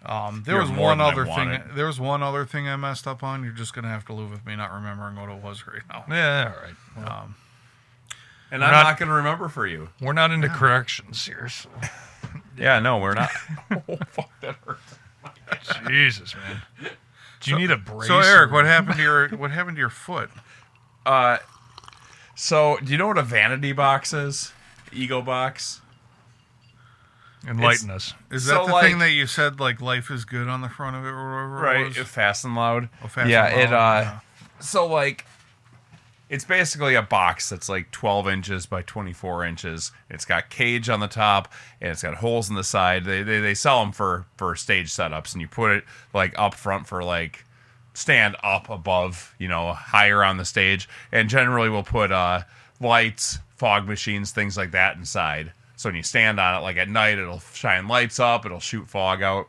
There You're was more one than I other thing. wanted. There was one other thing I messed up on. You're just gonna have to live with me not remembering what it was right now. Yeah, all right. Well, And I'm not going to remember for you. we're not into corrections here. So. Yeah, no, we're not. Oh, fuck, that hurts. Jesus, man. Do you need a brace? So Eric, or- what happened to your foot? So, do you know what a vanity box is? Ego box? Enlighten us. Is So, that the like- thing that you said like life is good on the front of it or whatever? Right, It was? fast and loud. Oh, Fast yeah, and Loud, yeah. So, like, it's basically a box that's like 12 inches by 24 inches. It's got cage on the top, and it's got holes in the side. They sell them for stage setups, and you put it, like, up front for, like, stand up above, higher on the stage. And generally we'll put lights, fog machines, things like that inside. So when you stand on it, like at night, it'll shine lights up, it'll shoot fog out.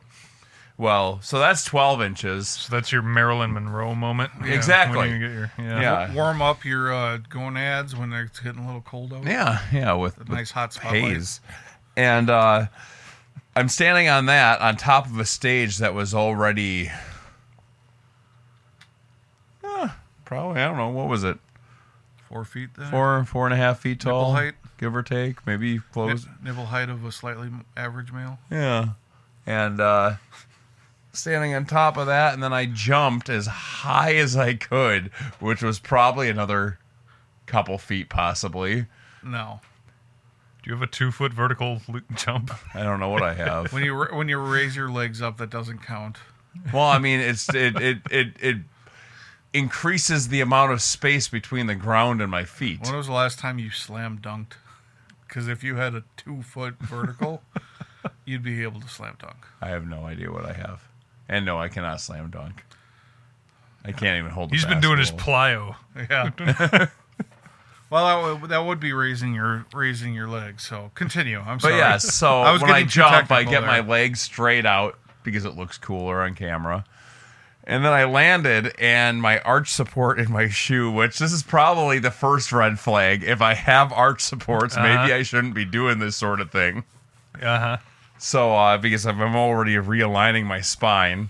Well, so that's 12 inches. So that's your Marilyn Monroe moment. Exactly. When you get your, Yeah. Warm up your gonads when it's getting a little cold out. Yeah, with Nice hot spotlight. haze. And I'm standing on that on top of a stage that was already probably, I don't know, what was it? 4 feet then? 4.5 feet tall, height? give or take, maybe close. Nibble height of a slightly average male. Yeah. And standing on top of that, and then I jumped as high as I could, which was probably another couple feet possibly. No. Do you have a 2-foot vertical jump? I don't know what I have. When you raise your legs up, that doesn't count. Well, I mean, it increases the amount of space between the ground and my feet. When was the last time you slam dunked? Because if you had a 2-foot vertical, you'd be able to slam dunk. I have no idea what I have. And no, I cannot slam dunk. I can't even hold the He's been doing his basketball. Yeah. Well, that would be raising your legs. So continue. I'm sorry. But yeah, so I was when I getting too jump, I technical get there. my legs straight out because it looks cooler on camera. And then I landed, and my arch support in my shoe, which this is probably the first red flag. If I have arch supports, maybe I shouldn't be doing this sort of thing. Uh-huh. So, because I'm already realigning my spine.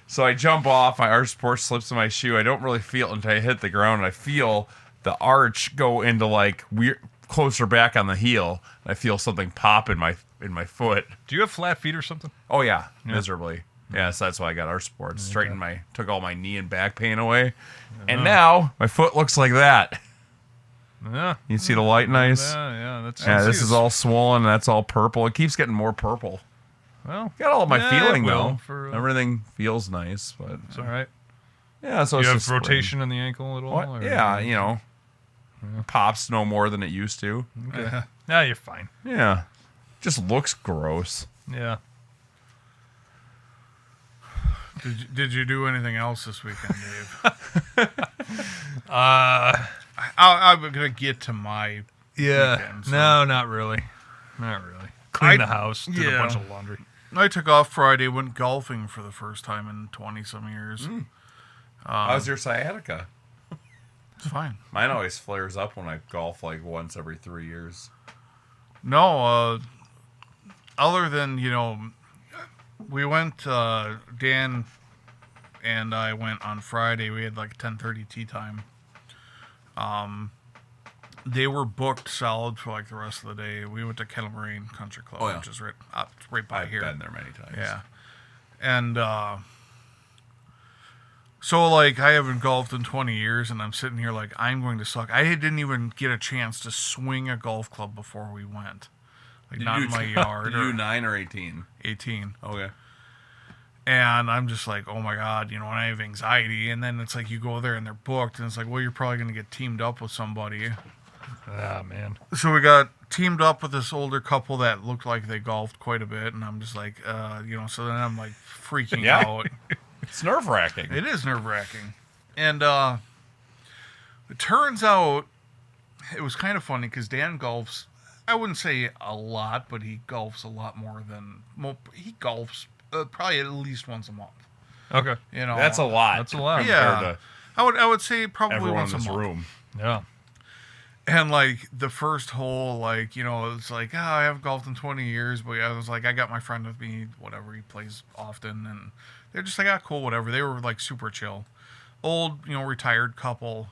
So I jump off, my arch support slips in my shoe. I don't really feel it until I hit the ground. And I feel the arch go into like weird, closer back on the heel. And I feel something pop in my foot. Do you have flat feet or something? Oh yeah, miserably. Yeah, so that's why I got arch supports. Took all my knee and back pain away. And now my foot looks like that. Yeah. You see the light nice? Yeah, that's... Yeah, this is all swollen. That's all purple. It keeps getting more purple. Well, Got all of my yeah, feeling it will though. for, Everything feels nice, but it's all right. yeah. So Do it's you have just rotation in the ankle at all? What? or- Yeah, pops no more than it used to. Okay. Yeah, you're fine. Yeah, just looks gross. Yeah. Did you do anything else this weekend, Dave? I'm gonna get to my weekend, so. No, not really. Not really. Clean the house, did a yeah. bunch of laundry. I took off Friday, went golfing for the first time in 20-some years. How's your sciatica? It's fine. Mine always flares up when I golf like once every 3 years. No, other than, we went, Dan and I went on Friday. We had like 10:30 tea time. They were booked solid for like the rest of the day. We went to Kettle Moraine Country Club, Oh, yeah. which is right by I've here. been there many times. Yeah. And so, like, I haven't golfed in 20 years, and I'm sitting here like, I'm going to suck. I didn't even get a chance to swing a golf club before we went. Like, not in my yard. Did you 9 or 18? 18. Okay. And I'm just like, oh my God, and I have anxiety. And then it's like, you go there and they're booked, and it's like, well, you're probably going to get teamed up with somebody. Ah, man. So we got teamed up with this older couple that looked like they golfed quite a bit, and I'm just like, so then I'm like freaking out. It's nerve-wracking. It is nerve-wracking. And It turns out it was kind of funny because Dan golfs, I wouldn't say a lot, but he golfs a lot more than, he golfs probably at least once a month. Okay. You know, That's a lot. That's a lot. Yeah. I would say probably Everyone once in a this month. room. Yeah. And like the first hole, like, you know, it's like, oh, I haven't golfed in 20 years, but I was like, I got my friend with me, whatever, he plays often, and they're just like, ah, cool, whatever. They were like super chill. Old, you know, retired couple.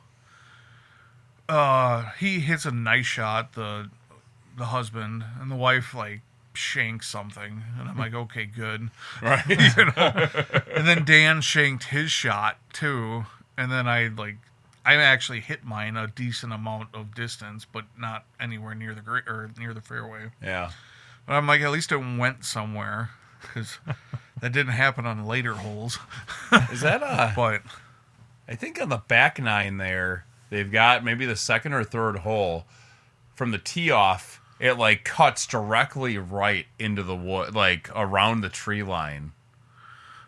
He hits a nice shot, the husband, and the wife like shanks something, and I'm like, okay, good. Right. You know? And then Dan shanked his shot too, and then I actually hit mine a decent amount of distance, but not anywhere near the near the fairway. Yeah. But I'm like, at least it went somewhere, because that didn't happen on later holes. Is that But I think on the back nine there, they've got maybe the second or third hole from the tee off. It like cuts directly right into the wood, like around the tree line.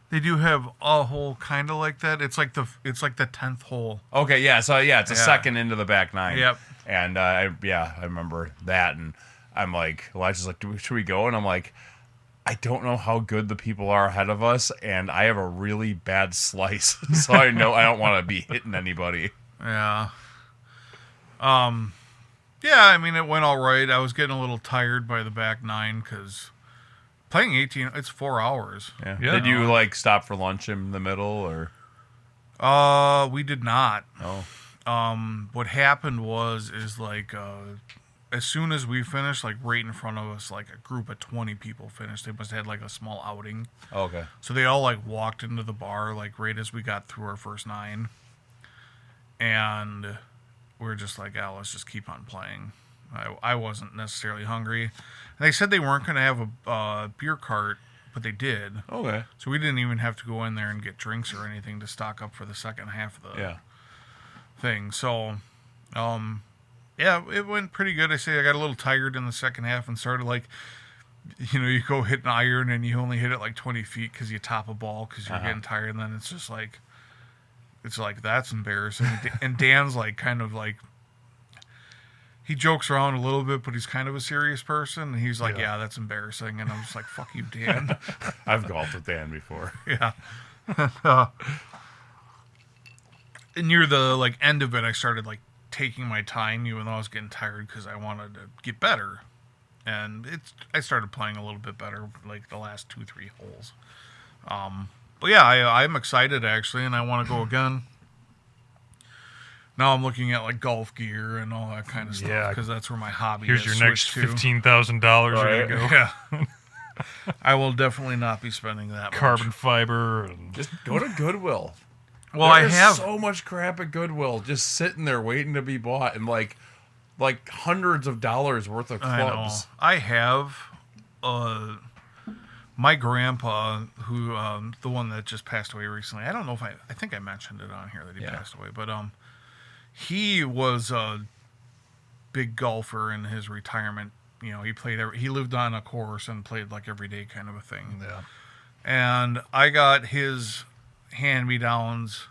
they do have a hole kind of like that. It's like the 10th hole. Okay, yeah. So yeah, it's a Yeah. second into the back nine. Yep. And I remember that, and I'm like, Elijah's like, should we go? And I'm like, I don't know how good the people are ahead of us, and I have a really bad slice, so I know I don't want to be hitting anybody. Yeah. Yeah, I mean, it went all right. I was getting a little tired by the back nine because playing 18, it's 4 hours. Yeah. Yeah. Did you like stop for lunch in the middle, or? We did not. Oh. What happened is like, as soon as we finished, like right in front of us, like a group of 20 people finished. They must have had like a small outing. Okay. So they all like walked into the bar like right as we got through our first nine. And we're just like, oh, let's just keep on playing. I wasn't necessarily hungry. And they said they weren't going to have a beer cart, but they did. Okay. So we didn't even have to go in there and get drinks or anything to stock up for the second half of the thing. So, yeah, it went pretty good. I say I got a little tired in the second half and started like, you know, you go hit an iron and you only hit it like 20 feet because you top a ball because you're getting tired. And then it's just like, that's embarrassing. And Dan's like kind of like, he jokes around a little bit, but he's kind of a serious person. And he's like, yeah, that's embarrassing. And I'm just like, fuck you, Dan. I've golfed with Dan before. Yeah. And near the like end of it, I started like taking my time, even though I was getting tired because I wanted to get better. And I started playing a little bit better, like the last 2-3 holes. But yeah, I'm excited actually, and I want to go again. Now I'm looking at like golf gear and all that kind of stuff because that's where my hobby is. Here's your next $15,000 Right. you're gonna go. Yeah. I will definitely not be spending that Carbon much. fiber. And Just go to Goodwill. Well, I There's have so much crap at Goodwill just sitting there waiting to be bought, and like hundreds of dollars worth of clubs. I have my grandpa, who the one that just passed away recently. I don't know if I think I mentioned it on here that he passed away, but he was a big golfer in his retirement. You know, he lived on a course and played like every day kind of a thing. yeah. And I got his hand-me-downs,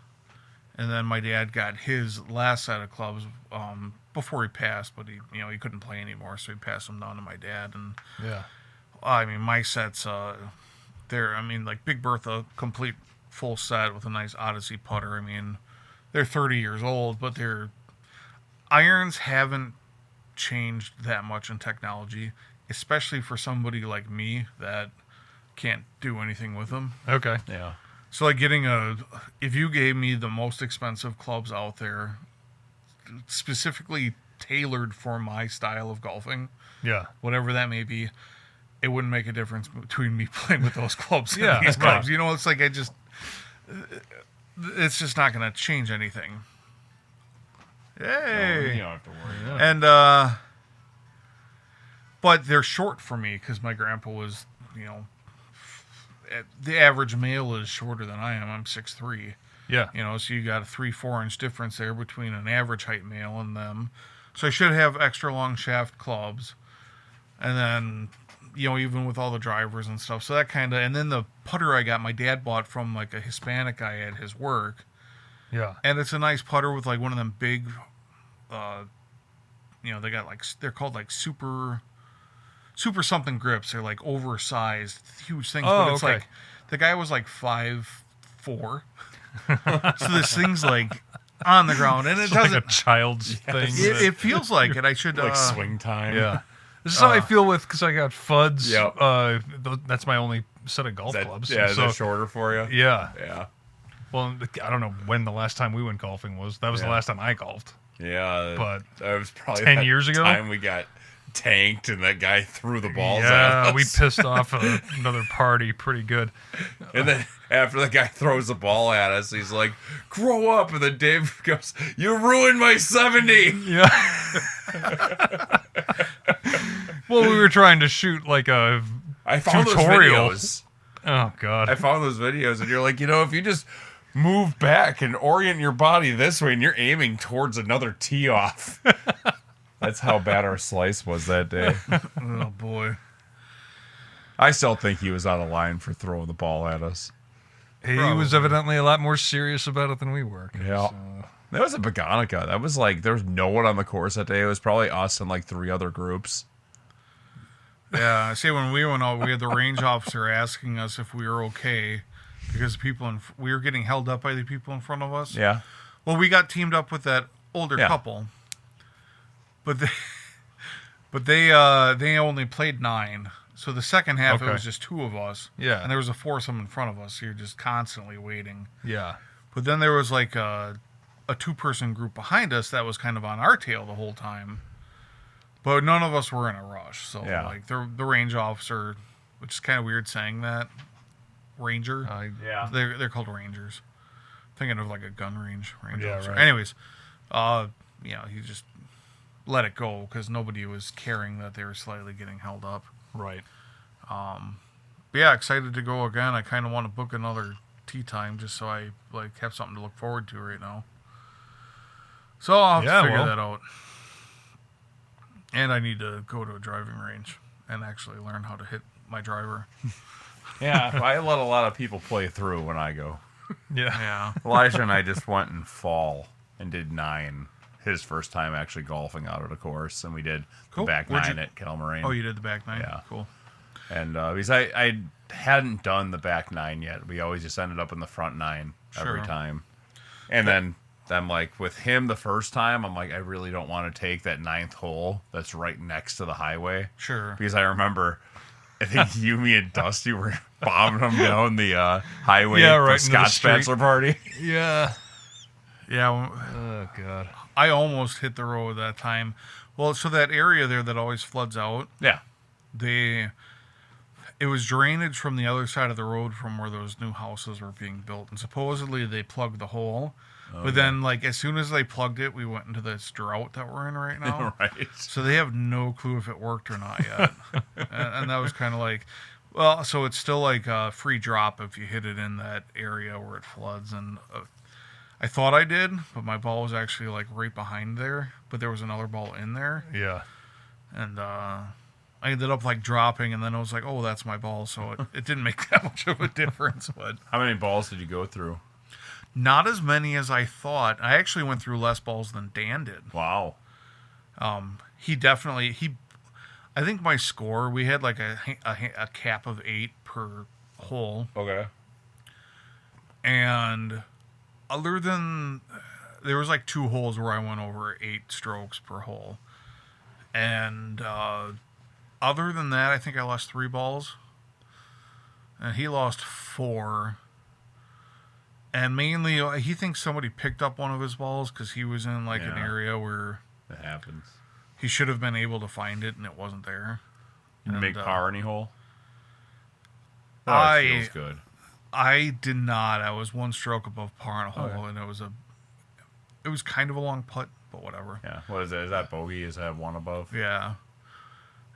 and then my dad got his last set of clubs before he passed, but he couldn't play anymore, so he passed them down to my dad. And Yeah. I mean, my sets, like Big Bertha, complete full set with a nice Odyssey putter. I mean, they're 30 years old, but their irons haven't changed that much in technology, especially for somebody like me that can't do anything with them. Okay. Yeah. So like if you gave me the most expensive clubs out there, specifically tailored for my style of golfing, Yeah. whatever that may be, it wouldn't make a difference between me playing with those clubs and Yeah, these right. clubs. You know, it's like it's just not going to change anything. Hey. You don't have to worry. Yeah. And but they're short for me because my grandpa was, the average male is shorter than I am. I'm 6'3". Yeah. So you got a 3-4 inch difference there between an average height male and them. So I should have extra long shaft clubs. And then, even with all the drivers and stuff. So that and then the putter I got, my dad bought from like a Hispanic guy at his work. Yeah. And it's a nice putter with like one of them big, they got like, they're called like super something grips. They're like oversized, huge things. Oh, but it's okay. like, the guy was like 5'4". So this thing's like on the ground, and it doesn't. Like a child's thing. It feels like it. I should Like swing time. Yeah. This is how I feel with, because I got Fuds. Yep. That's my only set of golf clubs. Yeah, so, they're shorter for you. Yeah. Yeah. Well, I don't know when the last time we went golfing was. That was the last time I golfed. Yeah. But that was probably 10 years ago. Time we got tanked and that guy threw the balls at Yeah, us. we pissed off another party pretty good. And then after the guy throws the ball at us, he's like, grow up. And then Dave goes, you ruined my 70. Yeah. Well, we were trying to shoot like a I found tutorial. those videos. Oh, God. I found those videos, and you're like, if you just move back and orient your body this way, and you're aiming towards another tee off. That's how bad our slice was that day. Oh, boy. I still think he was out of line for throwing the ball at us. He was evidently a lot more serious about it than we were. Yeah. So. That was a Paganica. That was like, there was no one on the course that day. It was probably us and like 3 other groups. Yeah, see, when we went out, we had the range officer asking us if we were okay because we were getting held up by the people in front of us. Yeah. Well, we got teamed up with that older couple, but they only played 9. So the second half it was just 2 of us. Yeah. And there was a foursome in front of us. So you're just constantly waiting. Yeah. But then there was like a 2-person group behind us that was kind of on our tail the whole time. But none of us were in a rush. So like the range officer, which is kind of weird saying that. Ranger. Yeah. They're called rangers. Thinking of like a gun range officer. Right. Anyways, he just let it go because nobody was caring that they were slightly getting held up. Right. But yeah, excited to go again. I kind of want to book another tee time just so I like have something to look forward to right now. So I'll have to figure that out. And I need to go to a driving range and actually learn how to hit my driver. Yeah, I let a lot of people play through when I go. Yeah. Elijah and I just went in fall and did 9. His first time actually golfing out at a course, and we did the back 9 at Kelmarine. Oh, you did the back 9? Yeah. Cool. And because I hadn't done the back 9 yet. We always just ended up in the front 9 every time. And then I'm like, with him the first time, I'm like, I really don't want to take that 9th hole that's right next to the highway. Sure. Because I remember, I think you, me, and Dusty were bombing him down the highway for Scott's bachelor party. Yeah. Yeah. Oh, God. I almost hit the road that time. Well, so that area there that always floods out. Yeah. It was drainage from the other side of the road from where those new houses were being built. And supposedly they plugged the hole. But then, like, as soon as they plugged it, we went into this drought that we're in right now. Right. So they have no clue if it worked or not yet. and that was kind of like, well, so it's still like a free drop if you hit it in that area where it floods. And I thought I did, but my ball was actually like right behind there. But there was another ball in there. Yeah. And I ended up like dropping, and then I was like, oh, that's my ball. So it didn't make that much of a difference. But How many balls did you go through? not as many as I thought. I actually went through less balls than Dan did. Wow. I think my score, we had like a cap of 8 per hole. Okay. And other than, there was like 2 holes where I went over 8 strokes per hole. And other than that, I think I lost 3 balls. And he lost 4. And mainly, he thinks somebody picked up one of his balls because he was in like an area where That happens. he should have been able to find it and it wasn't there. Did you make par any hole? I It feels good. I did not. I was 1 stroke above par on a hole, and it was kind of a long putt, but whatever. Yeah. What is that? Is that bogey? Is that 1 above? Yeah.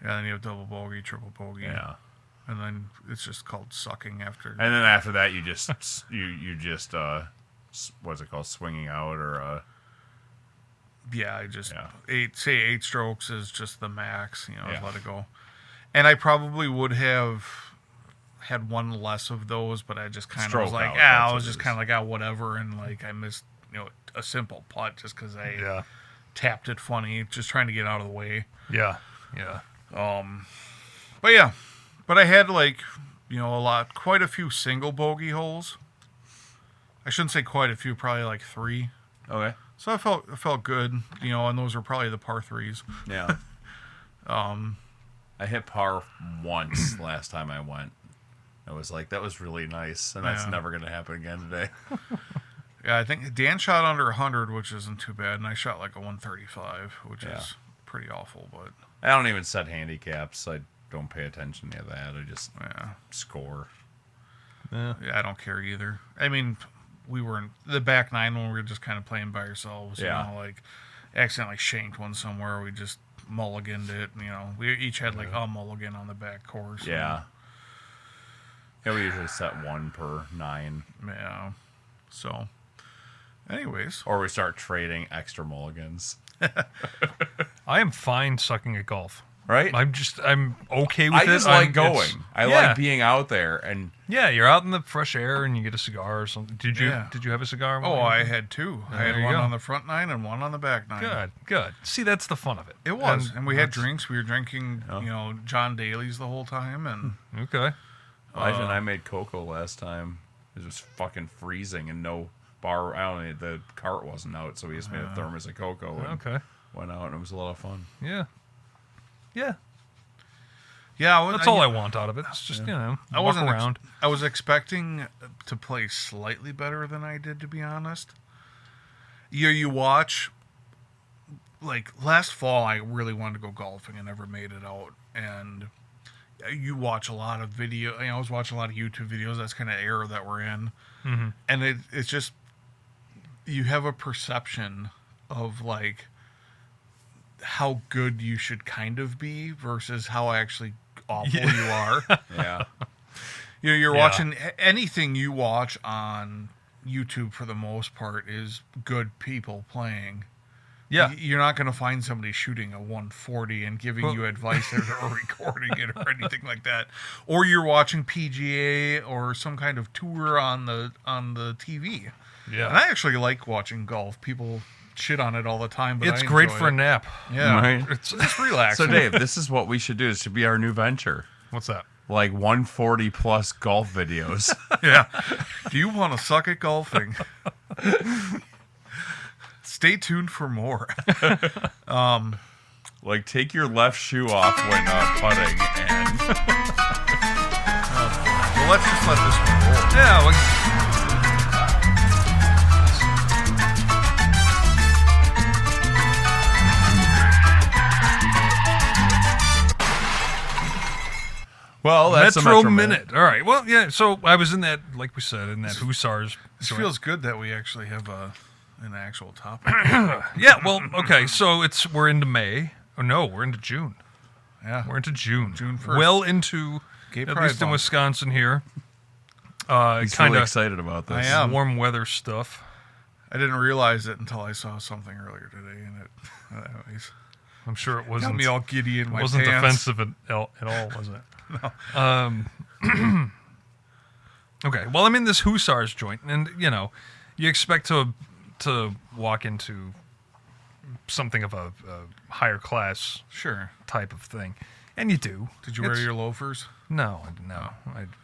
Yeah, then you have double bogey, triple bogey. Yeah. And then it's just called sucking after. And then after that, you just what's it called? Swinging out or Yeah, I just 8 strokes is just the max, just let it go. And I probably would have had 1 less of those, but I just kind of was like, I was just kind of like, whatever, and like I missed a simple putt just because I Yeah. tapped it funny, just trying to get out of the way. Yeah. But I had quite a few single bogey holes. I shouldn't say quite a few, probably like 3. Okay. So it felt good, and those are probably the par 3s. Yeah. I hit par once last time I went. I was like, that was really nice, and that's never going to happen again today. Yeah, I think Dan shot under 100, which isn't too bad, and I shot like a 135, which is pretty awful. But I don't even set handicaps. I don't pay attention to that. I just score. Yeah, I don't care either. I mean, we were in the back 9 when we were just kind of playing by ourselves. Yeah. Like accidentally shanked one somewhere. We just mulliganed it. We each had like a mulligan on the back course. Yeah. Yeah, we usually set 1 per 9. Yeah. So, anyways. Or we start trading extra mulligans. I am fine sucking at golf. Right? I'm okay with it. I just like going. I like being out there. And yeah, you're out in the fresh air and you get a cigar or something. Did you have a cigar? Oh, I had 2. I had one on the front 9 and one on the back 9. Good. See, that's the fun of it. It was. And we had drinks. We were drinking, John Daly's the whole time. And okay. Elijah and I made cocoa last time. It was fucking freezing and no bar. The cart wasn't out, so we just made a thermos of cocoa and went out, and it was a lot of fun. Yeah. Yeah. Yeah, that's all I want out of it. It's just, I wasn't around. I was expecting to play slightly better than I did, to be honest. You watch, like, last fall, I really wanted to go golfing and never made it out. And you watch a lot of video. I was watching a lot of YouTube videos. That's kind of era that we're in. Mm-hmm. And it's just, you have a perception of, like, how good you should kind of be versus how actually awful you are. Yeah. You're watching anything you watch on YouTube for the most part is good people playing. Yeah. You're not going to find somebody shooting a 140 and giving you advice or recording it or anything like that. Or you're watching PGA or some kind of tour on the TV. Yeah. And I actually like watching golf. People shit on it all the time, but it's great for a nap. Yeah. Right? It's relaxing. So, Dave, this is what we should do. This should be our new venture. What's that? Like 140 plus golf videos. Yeah. Do you want to suck at golfing? Stay tuned for more. Like, take your left shoe off when putting, and well, let's just let this one roll. Yeah. Well, that's Metro a Minute. All right. Well, yeah. So I was in that, like we said, in that Hussars. This feels good that we actually have an actual topic. Yeah. Well, okay. So we're into May. Oh no, we're into June. Yeah, we're into June. June 1st. Well into Gay at Pride least in month. Wisconsin here. He's Kind really of excited about this. I am. warm weather stuff. I didn't realize it until I saw something earlier today, and anyways, I'm sure it got wasn't. me all giddy in my wasn't pants. offensive at all, was it? No. Okay. Well, I'm in this Hussars joint, and you expect to walk into something of a higher class Sure. type of thing, and you do. Did you wear your loafers? No.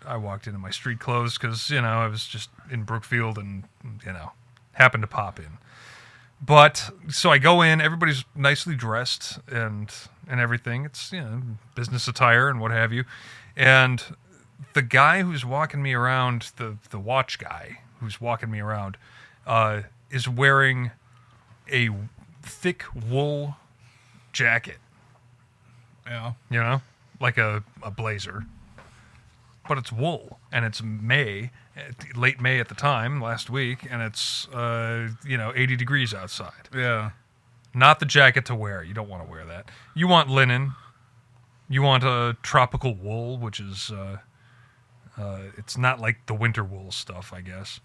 I walked into my street clothes because I was just in Brookfield and happened to pop in. But so I go in, everybody's nicely dressed and everything. It's business attire and what have you. And the guy who's walking me around, the watch guy who's walking me around, is wearing a thick wool jacket. Yeah. Like a blazer. But it's wool, and it's May, late May at the time, last week, and it's 80 degrees outside. Yeah. Not the jacket to wear. You don't want to wear that. You want linen. You want a tropical wool, which is it's not like the winter wool stuff, I guess.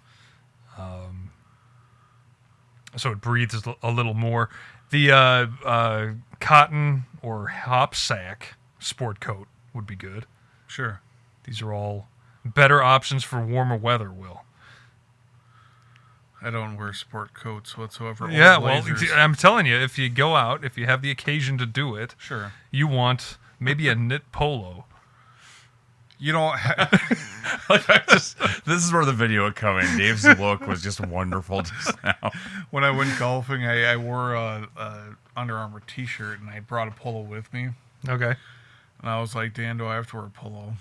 So it breathes a little more. The cotton or hop sack sport coat would be good. Sure. These are all better options for warmer weather, Will. I don't wear sport coats whatsoever. Yeah, or well, blazers. I'm telling you, if you go out, if you have the occasion to do it, Sure. you want maybe a knit polo. You don't. This is where the video would come in. Dave's look was just wonderful just now. When I went golfing, I wore a Under Armour T-shirt, and I brought a polo with me. Okay. And I was like, Dan, do I have to wear a polo?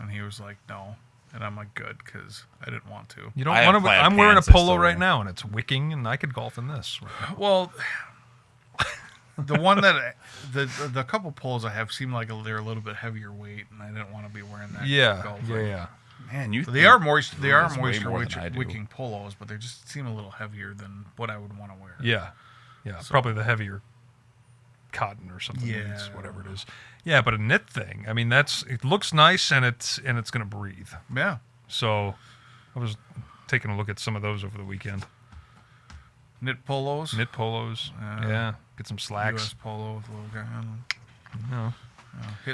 And he was like, no. And I'm like, good, because I didn't want to. You don't I have want to. plaid I'm wearing a pants I polo still right wear. now, and it's wicking, and I could golf in this. Right. Well, the one that the couple polos I have seem like they're a little bit heavier weight, and I didn't want to be wearing that. Yeah, golfing. yeah. Man, you They are moist. They are That's way moisture more than I do. wicking polos, but they just seem a little heavier than what I would want to wear. Yeah, probably the heavier cotton or something. Yeah. It's whatever it is. Yeah, but a knit thing. I mean, it looks nice, and it's going to breathe. Yeah. So, I was taking a look at some of those over the weekend. Knit polos. Knit polos. Yeah, get some slacks. US polo with a little guy on them.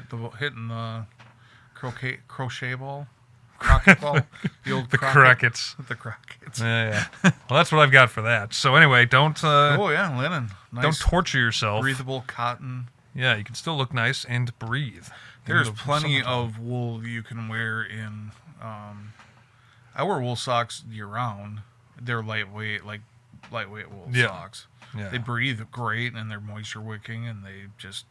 No. Hitting the crochet ball. Crockett ball. The old The crockett. Crockett's. The Crockett's. Yeah. Well, that's what I've got for that. So anyway, don't Oh yeah, linen. Nice. don't torture yourself. Breathable cotton. Yeah, you can still look nice and breathe. There's In the plenty summertime. of wool you can wear in. I wear wool socks year round. They're lightweight wool Yeah. socks. Yeah. They breathe great and they're moisture wicking and they just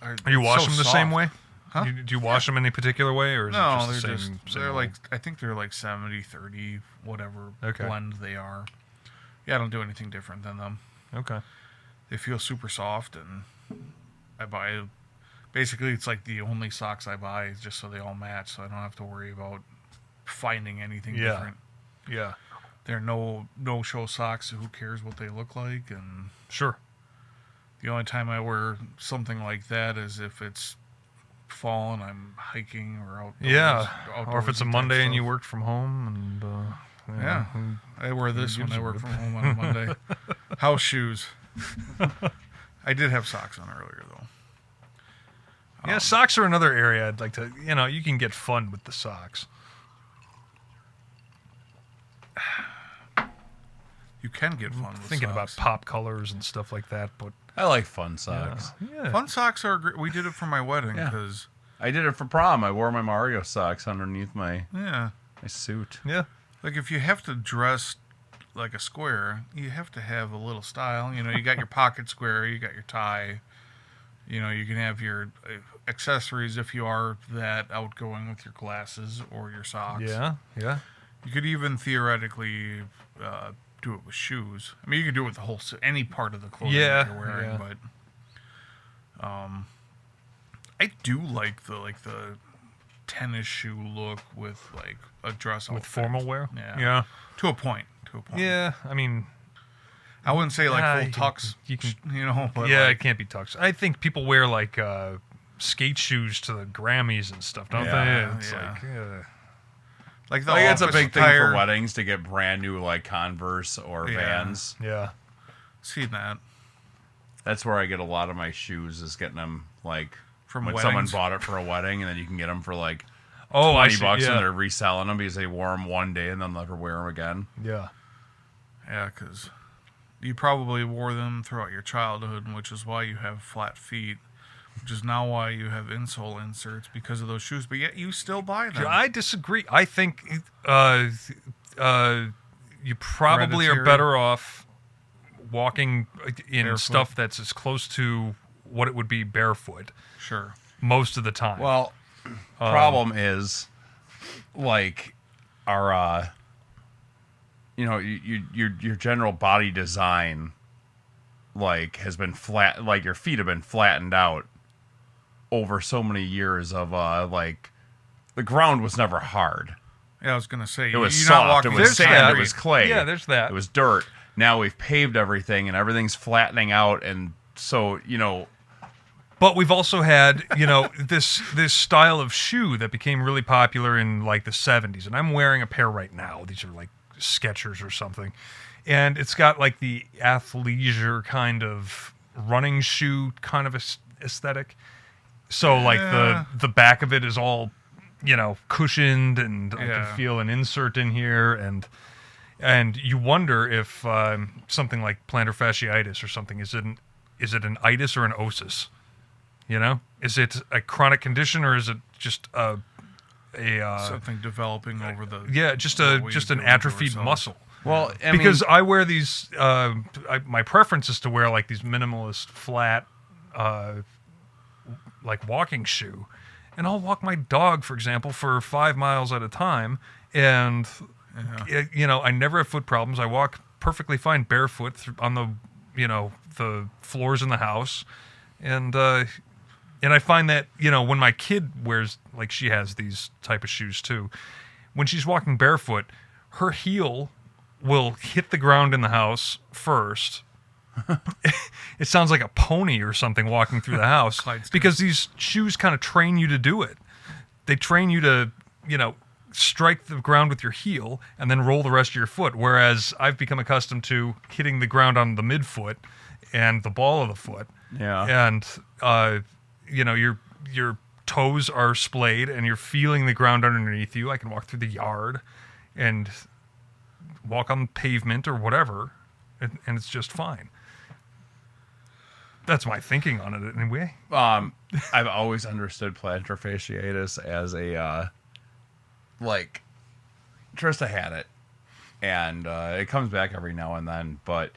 are. You wash so them the soft. same way? Huh? Do you wash them any particular way, or is No, it they're just the just same? they're old? like I think they're like 70-30 whatever Okay. blend they are. Yeah, I don't do anything different than them. Okay. They feel super soft, and I buy. Basically, it's like the only socks I buy is just so they all match, so I don't have to worry about finding anything Yeah. different. Yeah. They're no show socks, so who cares what they look like? And Sure. the only time I wear something like that is if it's fall and I'm hiking or outdoors. Yeah. Or if it's a outdoorsy type Monday and you stuff. worked from home, and Yeah. I wear this when I work from home on a Monday. House shoes. I did have socks on earlier though. Yeah, socks are another area I'd like to. You can get fun with the socks. You can get fun with Thinking socks. about pop colors and stuff like that, but I like fun socks. yeah. Fun socks are great. We did it for my wedding Yeah. because I did it for prom. I wore my Mario socks underneath my suit. Yeah. like if you have to dress like a square, you have to have a little style. You got your pocket square, you got your tie. You can have your accessories if you are that outgoing with your glasses or your socks. Yeah. Yeah. You could even theoretically do it with shoes. I mean, you could do it with the whole any part of the clothing that you're wearing, yeah. but I do like the tennis shoe look with like a dress With outfit. formal wear. Yeah. Yeah. To a point. Yeah. I mean, I wouldn't say like Yeah, full tux. you can- But yeah, like, it can't be tux. I think people wear like skate shoes to the Grammys and stuff, don't Yeah, they? It's yeah. like, like the Like it's a office big thing attire. for weddings to get brand new like Converse or Yeah. Vans. yeah. See that That's where I get a lot of my shoes, is getting them like from when weddings. someone bought it for a wedding, and then you can get them for like Oh, I 20 see. bucks, Yeah. and they're reselling them because they wore them one day and they'll never wear them again. Yeah. Yeah, because you probably wore them throughout your childhood, which is why you have flat feet, which is now why you have insole inserts because of those shoes. But yet you still buy them. I disagree. I think you probably are Hereditary. better off walking in Barefoot. stuff that's as close to what it would be barefoot Sure. most of the time. Well, problem is, like, our, your general body design, like, has been flat. Like, your feet have been flattened out over so many years of, like, the ground was never hard. Yeah, I was gonna say It was you're not soft. walking It the was There's sand. that. It was clay. Yeah, there's that. It was dirt. Now we've paved everything, and everything's flattening out, and so But we've also had, this style of shoe that became really popular in like the 70s. And I'm wearing a pair right now. These are like Skechers or something. And it's got like the athleisure kind of running shoe kind of aesthetic. So like the back of it is all, cushioned, and I Yeah. can feel an insert in here, and And you wonder if something like plantar fasciitis or something, is it an itis or an osis? You know, is it a chronic condition or is it just something developing over the just an atrophied muscle? Well, because I wear these. My preference is to wear like these minimalist flat, like walking shoe, and I'll walk my dog, for example, for 5 miles at a time, and I never have foot problems. I walk perfectly fine barefoot on the floors in the house, and I find that when my kid wears, like, she has these type of shoes too, when she's walking barefoot, her heel will hit the ground in the house first. It sounds like a pony or something walking through the house because these shoes kind of train you to do it. They train you to, strike the ground with your heel and then roll the rest of your foot. Whereas I've become accustomed to hitting the ground on the midfoot and the ball of the foot. Yeah. And, your toes are splayed and you're feeling the ground underneath you. I can walk through the yard and walk on pavement or whatever, and it's just fine. That's my thinking on it anyway. I've always understood plantar fasciitis as a Trista had it, and it comes back every now and then, but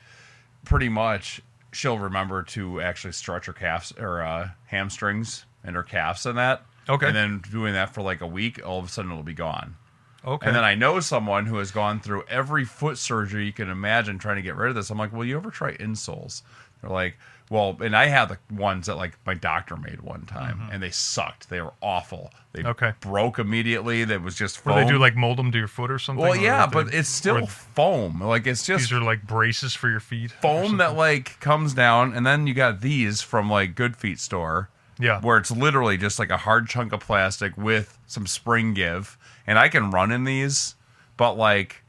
pretty much she'll remember to actually stretch her calves or hamstrings and her calves and that. Okay. And then doing that for like a week, all of a sudden it'll be gone. Okay. And then I know someone who has gone through every foot surgery you can imagine trying to get rid of this. I'm like, well, you ever try insoles? They're like, well, and I had the ones that like my doctor made one time, and they sucked. They were awful. They broke immediately. That was just foam. Where they do like mold them to your foot or something? Well, yeah, but it's still foam. Like, it's just... These are like braces for your feet? Foam that like comes down, and then you got these from like Good Feet store. Yeah. Where it's literally just like a hard chunk of plastic with some spring give. And I can run in these, but like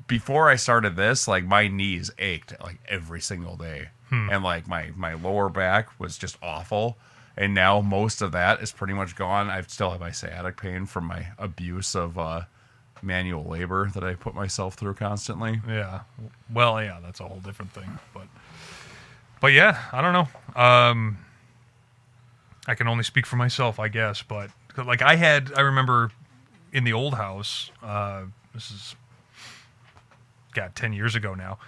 before I started this, like my knees ached like every single day. And like my lower back was just awful. And now most of that is pretty much gone. I still have my sciatic pain from my abuse of manual labor that I put myself through constantly. Yeah. Well, yeah, that's a whole different thing. But yeah, I don't know. I can only speak for myself, I guess. But like I remember in the old house, this is 10 years ago now.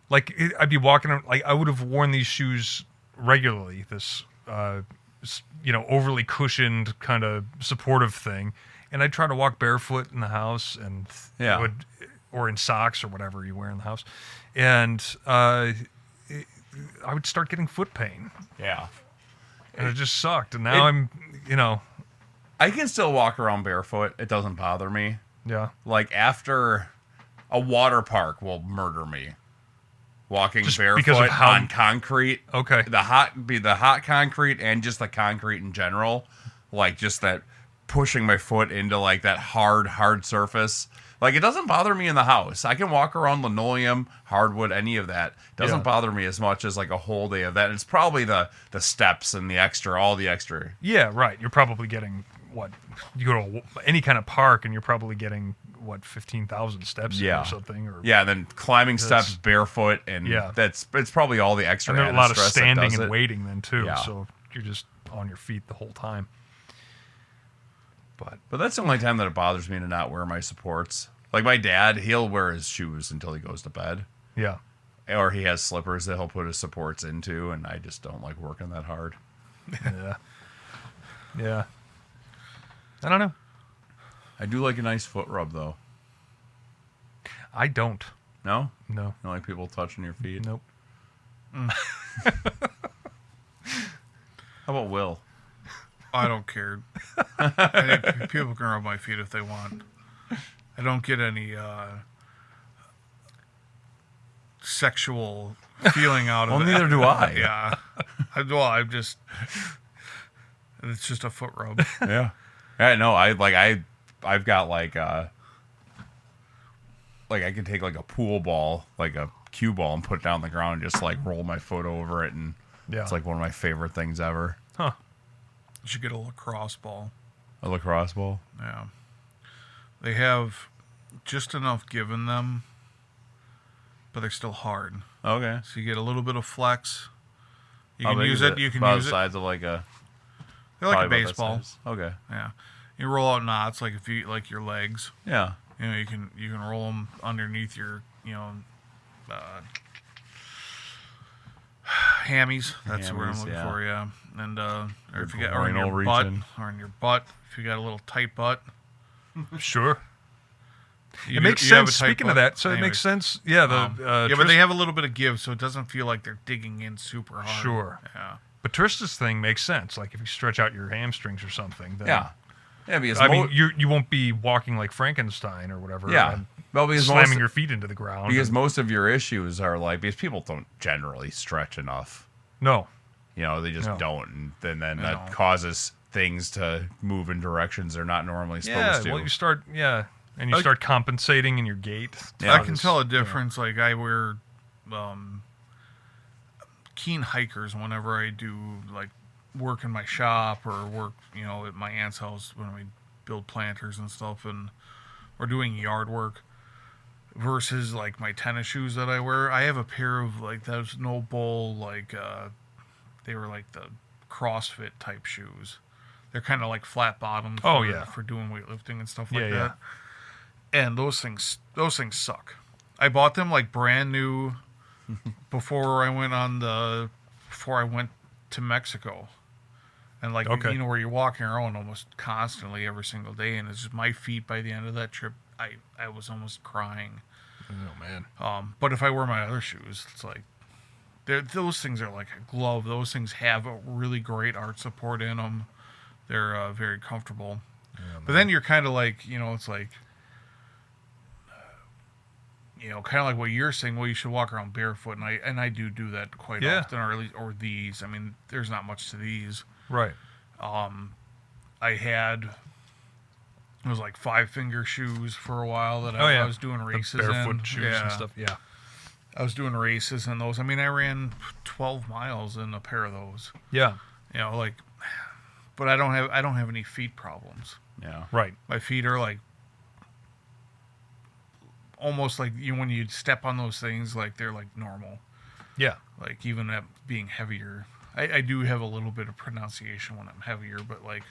Like I'd be walking, like I would have worn these shoes regularly. This, overly cushioned kind of supportive thing, and I'd try to walk barefoot in the house, and or in socks or whatever you wear in the house, and I would start getting foot pain. Yeah, and it just sucked. And now I'm, I can still walk around barefoot. It doesn't bother me. Yeah, like after a water park will murder me. Walking just barefoot on concrete. Okay. The hot concrete and just the concrete in general. Like just that pushing my foot into like that hard surface. Like it doesn't bother me in the house. I can walk around linoleum, hardwood, any of that. Doesn't bother me as much as like a whole day of that. It's probably the steps and all the extra. Yeah, right. You're probably getting what? You go to any kind of park and you're probably getting 15,000 steps or something, or and then climbing steps barefoot, and it's probably all the extra. And there's a lot of standing and waiting then too, so you're just on your feet the whole time. But that's the only time that it bothers me to not wear my supports. Like my dad, he'll wear his shoes until he goes to bed. Yeah, or he has slippers that he'll put his supports into, and I just don't like working that hard. Yeah. I don't know. I do like a nice foot rub, though. I don't. No? No. You don't like people touching your feet? Nope. How about Will? I don't care. People can rub my feet if they want. I don't get any sexual feeling out of it. Well, neither do I. Yeah. I'm just... It's just a foot rub. Yeah. Yeah, no, I've got like I can take like a pool ball, like a cue ball, and put it down on the ground and just like roll my foot over it, and it's like one of my favorite things ever. Huh. You should get a lacrosse ball. A lacrosse ball? Yeah. They have just enough giving them, but they're still hard. Okay. So you get a little bit of flex. You How can big use is it. You can about use the it. size of like a. They're like a probably about that baseball. size. Okay. Yeah. You roll out knots like if you like your legs. Yeah. You know, you can roll them underneath your hammies. That's what I'm Hammies, looking yeah. for. Yeah. And or if you got groinal in your region. butt, or in your butt, if you got a little tight butt. Sure. You It makes you have a sense. tight Speaking of butt. that, so it Anyways. makes sense. Yeah, Yeah, but they have a little bit of give, so it doesn't feel like they're digging in super hard. Sure. Yeah. But Trista's thing makes sense. Like if you stretch out your hamstrings or something, then Yeah. Yeah, because I mean, you won't be walking like Frankenstein or whatever. Yeah. and Well, because slamming your feet into the ground. because most of your issues are like because people don't generally stretch enough. No. You know, they just No. don't, and then that No. causes things to move in directions they're not normally supposed Yeah. to. Well, you start. Yeah. And you Like- start compensating in your gait. Yeah. I can tell a difference. Like I wear keen hikers whenever I do like work in my shop or work, at my aunt's house when we build planters and stuff, and we're doing yard work. Versus like my tennis shoes that I wear, I have a pair of like those no bull they were like the CrossFit type shoes. They're kind of like flat bottomed. Oh, yeah. for doing weightlifting and stuff like Yeah, that. yeah. And those things suck. I bought them like brand new before I went to Mexico. And like Okay. where you're walking around almost constantly every single day, and it's just my feet by the end of that trip, I was almost crying. Oh man. But if I wear my other shoes, it's like those things are like a glove. Those things have a really great arch support in them. They're very comfortable. But then you're kind of like, it's like, kind of like what you're saying. Well, you should walk around barefoot, and I do that quite Yeah. often, or these. I mean, there's not much to these. Right. It was like 5-finger shoes for a while that Oh, yeah. I was doing races the barefoot in. shoes and stuff. Yeah. I was doing races in those. I mean, I ran 12 miles in a pair of those. Yeah. But I don't have any feet problems. yeah. Right. My feet are like almost like when you step on those things, like they're like normal. Yeah. Like even at being heavier, I do have a little bit of pronunciation when I'm heavier, but like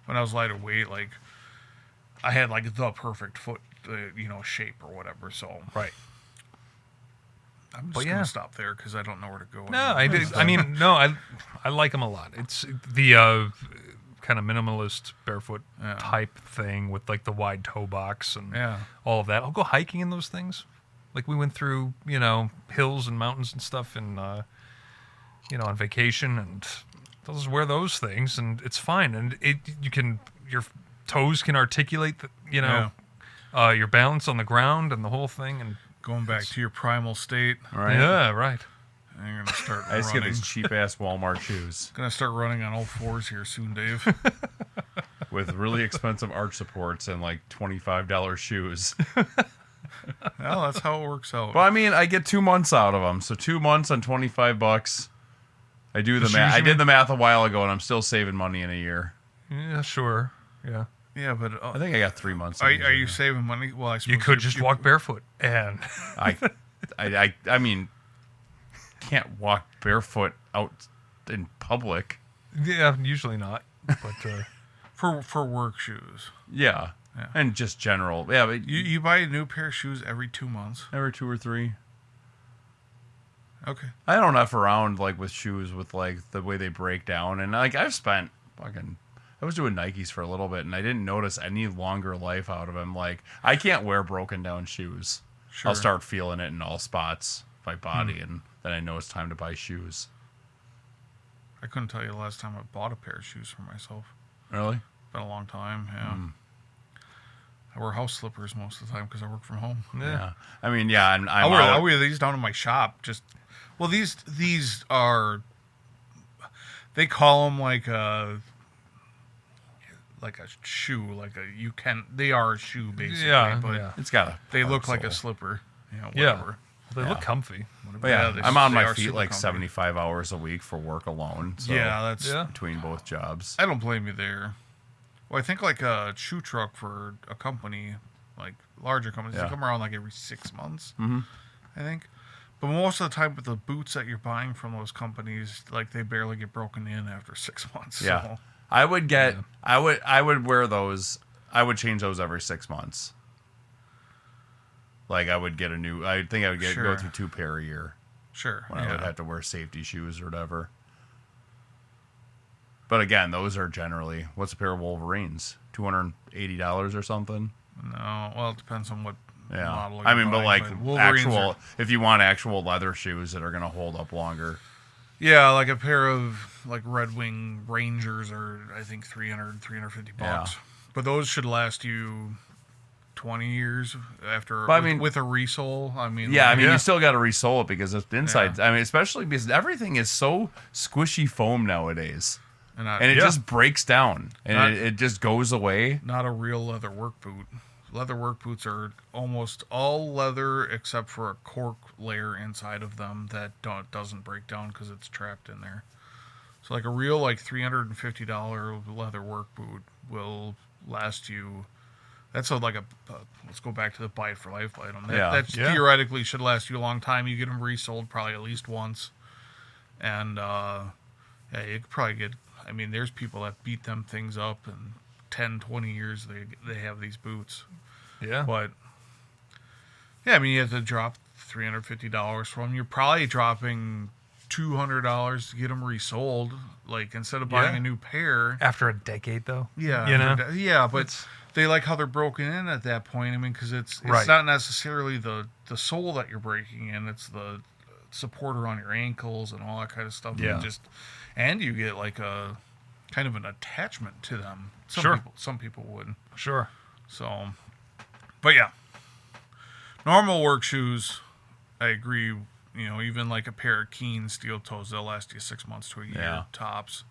when I was lighter weight, like I had like the perfect foot, shape or whatever. So Right. I'm But just yeah. gonna stop there because I don't know where to go. No, I did. I mean, no, I like them a lot. It's the kind of minimalist barefoot Yeah. type thing with like the wide toe box and Yeah. all of that. I'll go hiking in those things. Like we went through, hills and mountains and stuff, and on vacation, and I'll just wear those things, and it's fine. And your toes can articulate, your balance on the ground and the whole thing, and Going back to your primal state, Right. yeah, right. and you're gonna start I just get running. these cheap ass Walmart shoes Gonna start running on all fours here soon, Dave. with really expensive arch supports and like $25 shoes. Well, that's how it works out. Well, I mean, I get 2 months out of them, so 2 months on $25. I do the The math. shoes I you did mean? the math a while ago, and I'm still saving money in a year. Yeah, sure. Yeah. Yeah, but I think I got 3 months. are in these you right saving money? Well, I suppose You could just walk barefoot, and now. I mean, can't walk barefoot out in public. yeah, usually not. But for work shoes. Yeah, Yeah. and just general. Yeah, but You buy a new pair of shoes every 2 months. every 2 or 3. Okay. I don't F around like with shoes with like the way they break down, and like I've spent fucking. I was doing Nikes for a little bit, and I didn't notice any longer life out of them. Like I can't wear broken down shoes. Sure. I'll start feeling it in all spots of my body, and then I know it's time to buy shoes. I couldn't tell you the last time I bought a pair of shoes for myself. Really? Been a long time. Yeah. I wear house slippers most of the time because I work from home. Yeah. I mean, yeah, I'm I'll out. wear these down to my shop. These are. They call them like a shoe, they are a shoe basically, yeah, but yeah. It's got a. they hard look like a sole. slipper. Yeah. Whatever. They look comfy. But yeah, Yeah, I'm on they my are feet super like comfy. 75 hours a week for work alone. So Yeah, that's. Yeah. between both jobs. I don't blame you there. Well, I think like a shoe truck for a company like larger companies. Yeah. They come around like every 6 months, I think. But most of the time, with the boots that you're buying from those companies, like they barely get broken in after 6 months. Yeah. So. I would get. I would wear those. I would change those every 6 months. Like I would get a new. I think I would go through 2 pair a year. Sure. When I would have to wear safety shoes or whatever. But again, those are generally, what's a pair of Wolverines? $280 or something? No, well, it depends on what model you're I mean, buying, but like actual, if you want actual leather shoes that are going to hold up longer. Yeah, like a pair of like Red Wing Rangers are, I think, $350. Yeah. But those should last you 20 years after, with a resole. I mean, You still got to resole it because it's inside. I mean, especially because everything is so squishy foam nowadays. And it just breaks down and it just goes away. Not a real leather work boot. Leather work boots are almost all leather except for a cork layer inside of them that doesn't break down because it's trapped in there. So like a real like $350 leather work boot will last you. That's let's go back to the buy it for life item. That theoretically should last you a long time. You get them resold probably at least once, and you could probably get. I mean, there's people that beat them things up, and 10, 20 years they have these boots. Yeah. But, yeah, I mean, you have to drop $350 from them. You're probably dropping $200 to get them resold. Like, instead of buying a new pair. After a decade, though. Yeah. You know? But they like how they're broken in at that point. I mean, because it's not necessarily the sole that you're breaking in. It's the supporter on your ankles and all that kind of stuff. Yeah. And you get like a kind of an attachment to them. Some people would. Sure. So, but yeah, normal work shoes. I agree. You know, even like a pair of Keen steel toes, they'll last you 6 months to a year tops.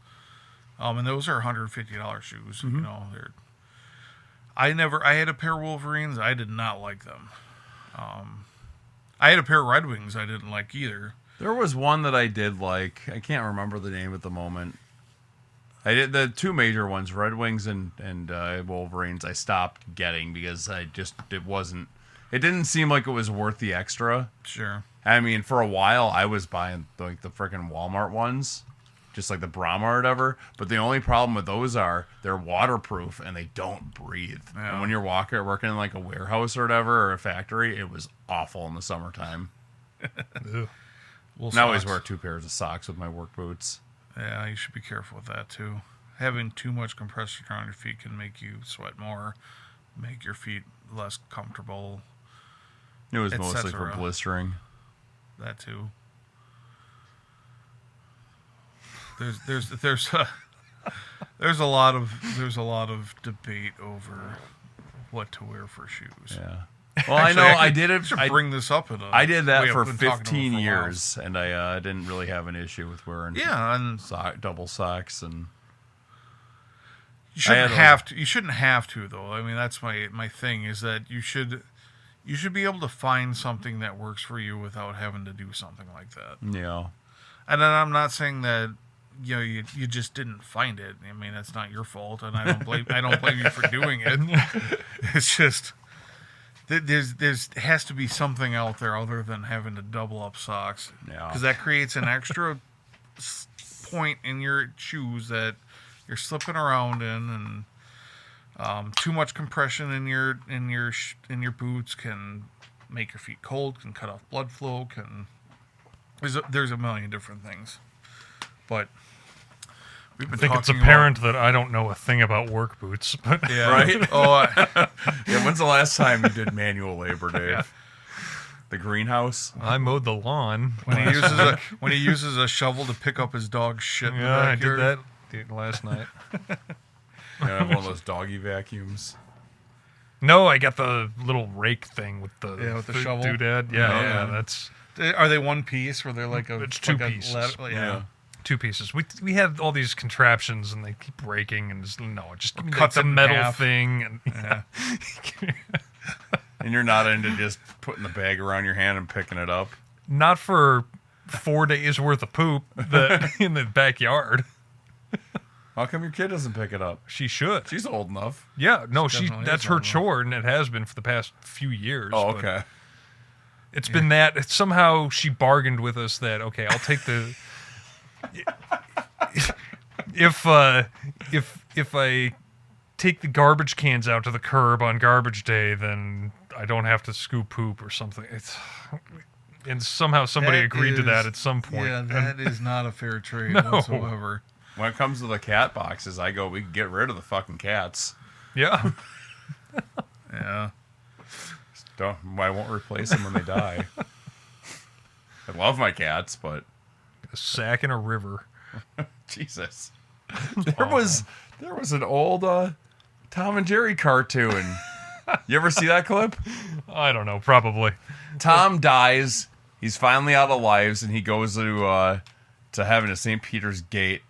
And those are $150 shoes. You know, I had a pair of Wolverines. I did not like them. I had a pair of Red Wings I didn't like either. There was one that I did like. I can't remember the name at the moment. I did the 2 major ones, Red Wings and Wolverines. I stopped getting because it didn't seem like it was worth the extra. Sure. I mean, for a while I was buying like the freaking Walmart ones, just like the Brahma or whatever. But the only problem with those are they're waterproof and they don't breathe. Yeah. And when you're working in like a warehouse or whatever or a factory, it was awful in the summertime. I always wear 2 pairs of socks with my work boots. Yeah, you should be careful with that too. Having too much compressor on your feet can make you sweat more, make your feet less comfortable. It was mostly for blistering. That too. There's a lot of debate over what to wear for shoes. Yeah. Well, I know I did it. I bring this up. I did that for 15 years, and I didn't really have an issue with wearing double socks. And you shouldn't have to. You shouldn't have to, though. I mean, that's my thing is that you should be able to find something that works for you without having to do something like that. Yeah. And then I'm not saying that you just didn't find it. I mean, that's not your fault, and I don't blame you for doing it. It's just. There's has to be something out there other than having to double up socks. Yeah. Because that creates an extra point in your shoes that you're slipping around in, and too much compression in your boots can make your feet cold, can cut off blood flow, there's a million different things. But I think it's apparent that I don't know a thing about work boots, but right? When's the last time you did manual labor, Dave? Yeah. The greenhouse? I mowed the lawn. When he uses a shovel to pick up his dog's shit. Yeah, I did that last night. I have one of those doggy vacuums. No, I got the little rake thing with the shovel doodad. Yeah, that's. Are they one piece? Or they're like it's 2 pieces. Yeah. 2 pieces. We have all these contraptions, and they keep breaking. And just give me the metal thing. And and you're not into just putting the bag around your hand and picking it up. Not for 4 days worth of poop in the backyard. How come your kid doesn't pick it up? She should. She's old enough. Yeah, no, that's her old enough. chore, and it has been for the past few years. Oh, but okay. It's been that somehow she bargained with us that okay, I'll take the if I take the garbage cans out to the curb on garbage day, then I don't have to scoop poop or something. And somehow somebody agreed to that at some point. Yeah, that is not a fair trade No. whatsoever. When it comes to the cat boxes, I go, we can get rid of the fucking cats. Yeah. Yeah. I won't replace them when they die. I love my cats, but A sack in a river. Jesus. There was an old Tom and Jerry cartoon. You ever see that clip? I don't know, probably. Tom dies. He's finally out of lives, and he goes to heaven at St. Peter's Gate,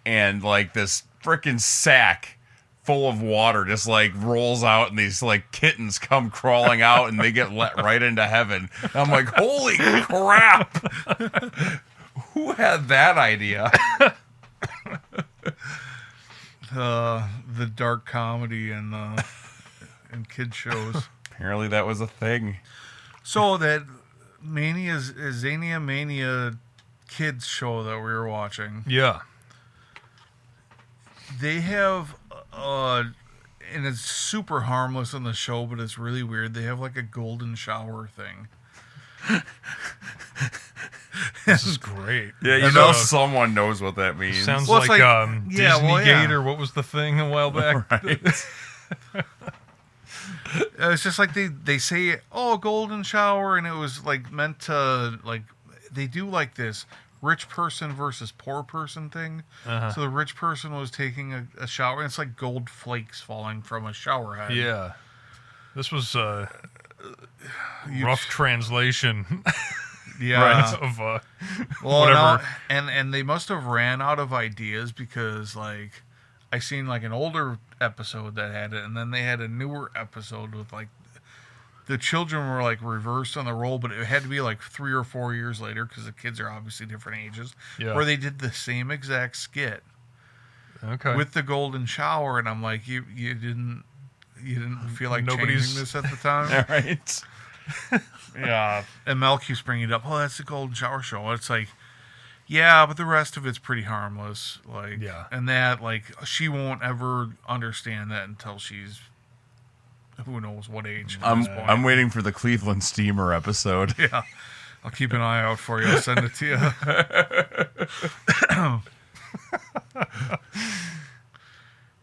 and like this freaking sack full of water just like rolls out, and these like kittens come crawling out, and they get let right into heaven. And I'm like, holy crap! Who had that idea? The dark comedy and kid shows. Apparently, that was a thing. So that Zania Mania kids show that we were watching, Yeah. they have and it's super harmless on the show, but it's really weird. They have like a golden shower thing. This is great. Yeah, you know someone knows what that means. Sounds Well, it's like, like- Disney yeah, well, yeah. Gate, or what was the thing a while back? Right. It's just like they say, oh, golden shower, and it was like meant to, like, they do like this rich person versus poor person thing. Uh-huh. So the rich person was taking a shower, and it's like gold flakes falling from a shower head. Yeah. This was rough translation Yeah. of Well, whatever. no, and they must have ran out of ideas, because like I seen like an older episode that had it, and then they had a newer episode with like the children were like reversed on the role, but it had to be like 3 or 4 years later, because the kids are obviously different ages. Yeah. Where they did the same exact skit Okay. with the golden shower, and I'm like, you didn't feel like Nobody's- changing this at the time. All right. Yeah, and Mel keeps bringing it up. Oh, that's the golden shower show. It's like, yeah, but the rest of it's pretty harmless. Like, Yeah. and that, like, she won't ever understand that until she's who knows what age. At this point. I'm waiting for the Cleveland Steamer episode. Yeah, I'll keep an eye out for you. I'll send it to you.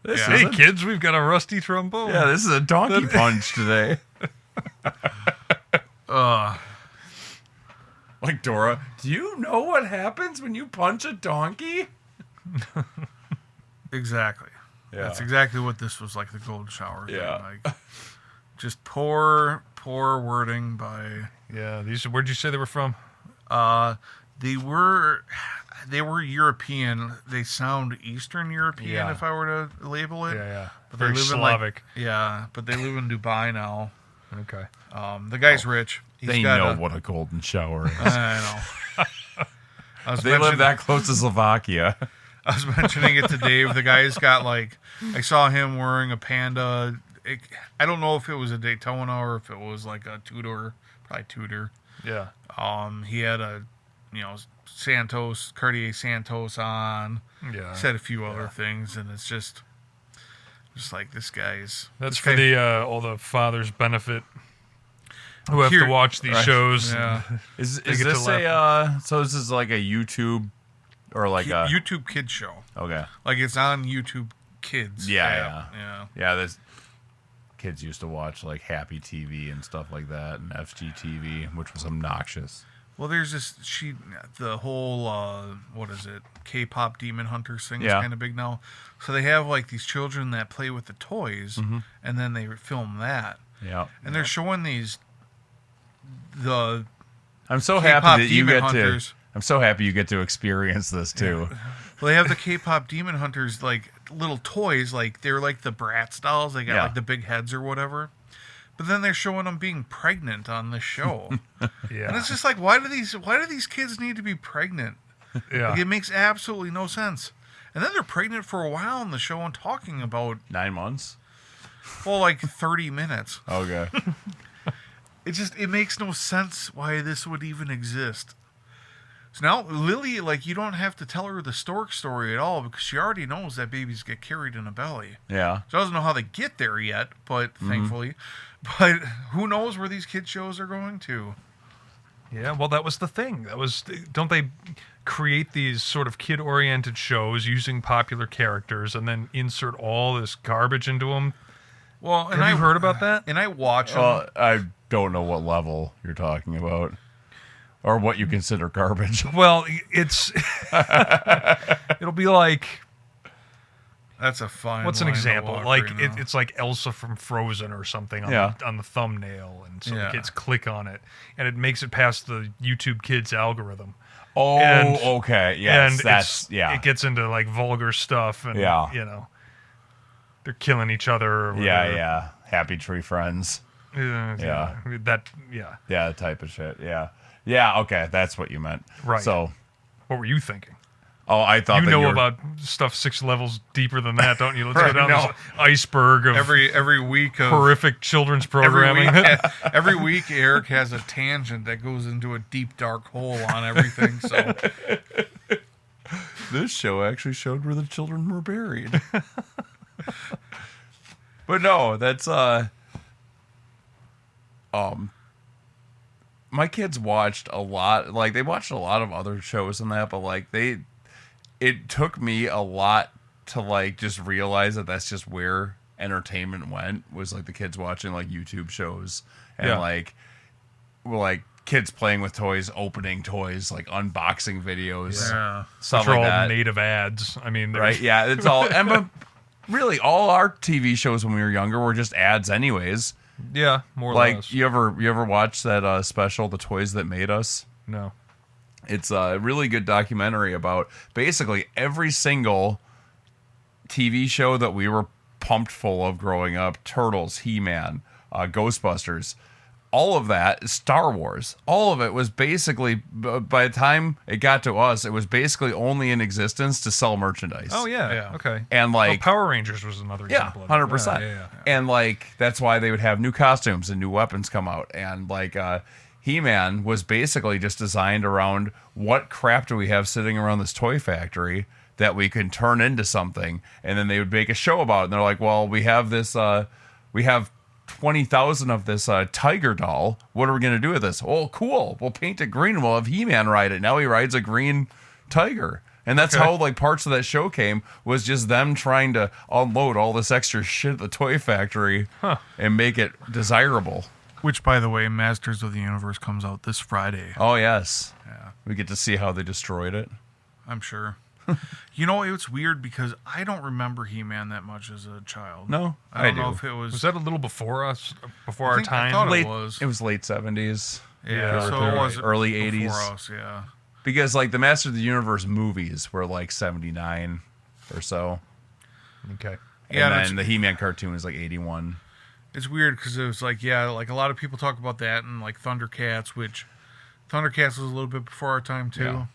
This Yeah. is Hey, kids, we've got a rusty trombone. Yeah, this is a donkey punch today. Like, Dora, do you know what happens when you punch a donkey? Exactly. Yeah. That's exactly what this was like, the golden shower thing. Yeah. Like, just poor wording by... Yeah. Where'd you say they were from? They were European. They sound Eastern European, Yeah. if I were to label it. Yeah. But Very they live Slavic. but they live in Dubai now. Okay. The guy's rich. He's They got know what a golden shower is. I know. They live that close to Slovakia. I was mentioning it to Dave. The guy's got like, I saw him wearing a Panda. I don't know if it was a Daytona or if it was like a Tudor, probably Tudor. Yeah. He had a, Santos, Cartier Santos on. Yeah. Said a few other things, and it's just like this guy's. That's this for guy- all the fathers' benefit who have Here- to watch these right. shows. Yeah. Is get to this so this is like a YouTube or like a YouTube Kids show. okay. Like it's on YouTube Kids. Yeah, app. Yeah, there's kids used to watch like Happy TV and stuff like that, and FGTV, which was obnoxious. Well, there's the whole what is it? K-pop Demon Hunters thing is Yeah. kind of big now. So they have like these children that play with the toys, and then they film that, Yeah. and they're showing the I'm so K-pop happy that you Demon get Hunters. to. I'm so happy you get to experience this too. Well, they have the K-pop Demon Hunters, like little toys, like they're like the Bratz dolls. They got Yeah. like the big heads or whatever. But then they're showing them being pregnant on this show, Yeah. and it's just like, why do these kids need to be pregnant? Yeah. Like, it makes absolutely no sense. And then they're pregnant for a while in the show and talking about 9 months. well, like 30 minutes. Okay. It makes no sense why this would even exist. So now Lily, like, you don't have to tell her the stork story at all because she already knows that babies get carried in a belly. Yeah. She doesn't know how they get there yet, but thankfully. But who knows where these kid shows are going to? Yeah, well, that was the thing. Don't they create these sort of kid-oriented shows using popular characters and then insert all this garbage into them? Well, and have you heard about that? And I watch them. Well, I don't know what level you're talking about, or what you consider garbage. Well, it's it'll be like, That's a fine. what's an line to example? walk Like right now. it's like Elsa from Frozen or something on the thumbnail, and so the kids click on it, and it makes it past the YouTube Kids algorithm. Oh, And- okay. Yes, and that's it gets into like vulgar stuff, and Yeah. they're killing each other. Or whatever. yeah. Happy Tree Friends. Yeah, that Yeah, that type of shit. Yeah. Okay, that's what you meant. Right. So, What were you thinking? I thought You that know you were, about stuff 6 levels deeper than that, don't you? Let's Right, go down no. this iceberg of every week of horrific children's programming. every week Eric has a tangent that goes into a deep dark hole on everything. So this show actually showed where the children were buried. But no, that's my kids watched a lot. Like, they watched a lot of other shows and that, but like it took me a lot to like just realize that that's just where entertainment went, was like the kids watching like YouTube shows and Yeah. like kids playing with toys, opening toys, like unboxing videos, stuff Which are like all that. native ads. I mean, Right? Yeah, it's all. And but really, all our TV shows when we were younger were just ads, anyways. Yeah, more or Like, less. you ever watch that special, "The Toys That Made Us"? No. It's a really good documentary about basically every single TV show that we were pumped full of growing up: Turtles, He-Man, Ghostbusters. All of that, Star Wars, all of it was basically, by the time it got to us, it was basically only in existence to sell merchandise. Oh, yeah. Yeah. Okay. And like, Power Rangers was another yeah, example. of it. 100%. Yeah. And like, that's why they would have new costumes and new weapons come out. And like, He-Man was basically just designed around what crap do we have sitting around this toy factory that we can turn into something. And then they would make a show about it. And they're like, well, we have this, we have 20,000 of this tiger doll. What are we going to do with this? Oh, cool. We'll paint it green. We'll have He-Man ride it. Now he rides a green tiger. And that's how like parts of that show came, was just them trying to unload all this extra shit at the toy factory and make it desirable. which, by the way, Masters of the Universe comes out this Friday. Oh, yes. Yeah, We get to see how they destroyed it. I'm sure. You know, it's weird because I don't remember He-Man that much as a child. No, I don't know do. if it was. Was that a little before us, before I our think- I time? thought Late, was. it was late 70s. Yeah, so or it was early before 80s. us, yeah. Because like the Master of the Universe movies were like 79 or so. Okay. Yeah, And that's- then the He-Man cartoon is like 81. It's weird because it was like, yeah, like a lot of people talk about that and like Thundercats, which Thundercats was a little bit before our time too. Yeah.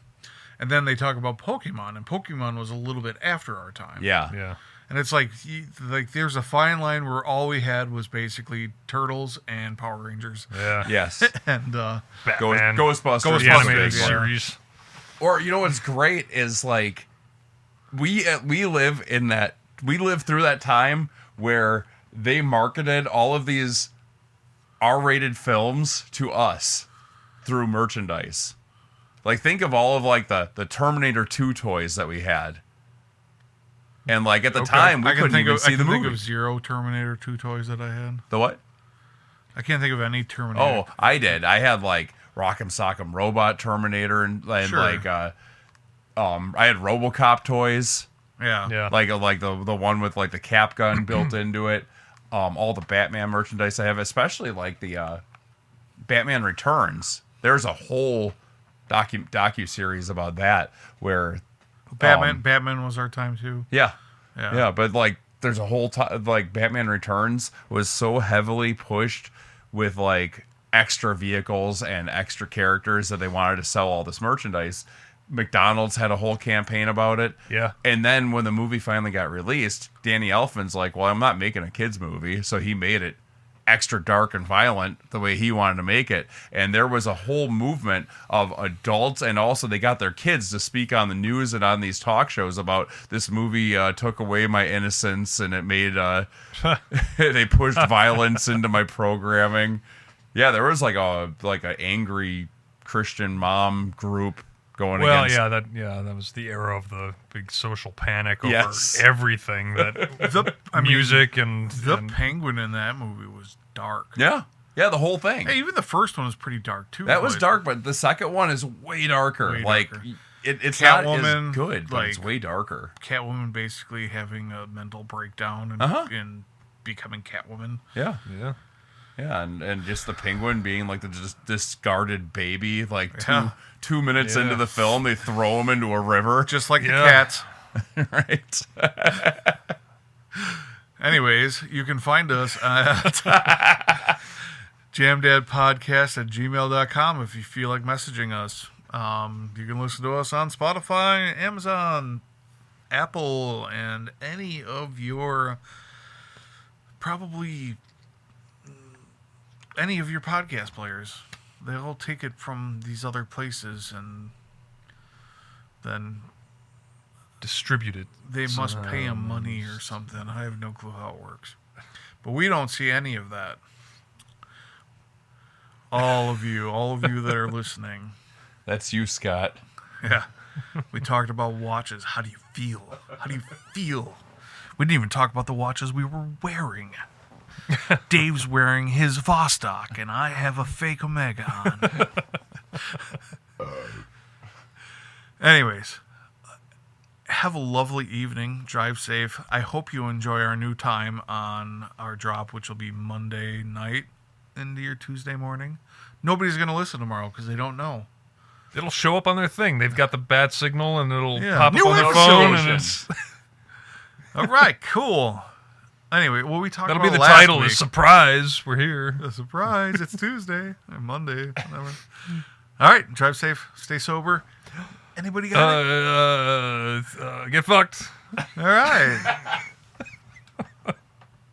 And then they talk about Pokemon, and Pokemon was a little bit after our time. Yeah. Yeah. And it's like there's a fine line where all we had was basically Turtles and Power Rangers. Yeah. Yes. And Batman. Ghostbusters. The was a animated big one. series. Or you know what's great is like we live in that, we live through that time where they marketed all of these R-rated films to us through merchandise. Like, think of all of like the Terminator 2 toys that we had. And like at the time we couldn't even see the think movie. of 0 Terminator 2 toys that I had. The what? I can't think of any Terminator. Oh, I did. I had like Rock'em Sock'em Robot Terminator and Sure. like I had RoboCop toys. Yeah. Yeah. Like the one with like the cap gun built into it. All the Batman merchandise I have, especially like the Batman Returns. There's a whole docu series about that where Batman was our time too. yeah, Yeah. but like there's a whole like Batman Returns was so heavily pushed with like extra vehicles and extra characters that they wanted to sell all this merchandise. McDonald's had a whole campaign about it. Yeah. And then when the movie finally got released, Danny Elfman's like, well, I'm not making a kids movie. So he made it extra dark and violent the way he wanted to make it. And there was a whole movement of adults, and also they got their kids to speak on the news and on these talk shows about this movie took away my innocence, and it made they pushed violence into my programming. Yeah, there was like an angry Christian mom group going against. That was the era of the big social panic over everything. That music and Penguin in that movie was dark. Yeah, the whole thing. Hey, even the first one was pretty dark too. That was dark, but the second one is way darker. It's Catwoman, not as good, but it's way darker. Catwoman basically having a mental breakdown and becoming Catwoman. Yeah. And just the Penguin being like the just discarded baby. Like 2 minutes into the film, they throw him into a river, just like the cats. Right. Anyways, you can find us at jamdadpodcast@gmail.com if you feel like messaging us. You can listen to us on Spotify, Amazon, Apple, and any of your podcast players. They'll take it from these other places and then distribute it. They must pay them money or something. I have no clue how it works. But we don't see any of that. All of you that are listening. That's you, Scott. Yeah. We talked about watches. How do you feel? We didn't even talk about the watches we were wearing. Dave's wearing his Vostok, and I have a fake Omega on. Anyways, have a lovely evening. Drive safe. I hope you enjoy our new time on our drop, which will be Monday night into your Tuesday morning. Nobody's going to listen tomorrow because they don't know. It'll show up on their thing. They've got the bat signal, and it'll pop new up on their phone. And it's all right, cool. Anyway, what we talked about that'll be the last title. week. A surprise. We're here. A surprise. It's Tuesday or Monday, whatever. All right, drive safe. Stay sober. Anybody got it? Get fucked. All right.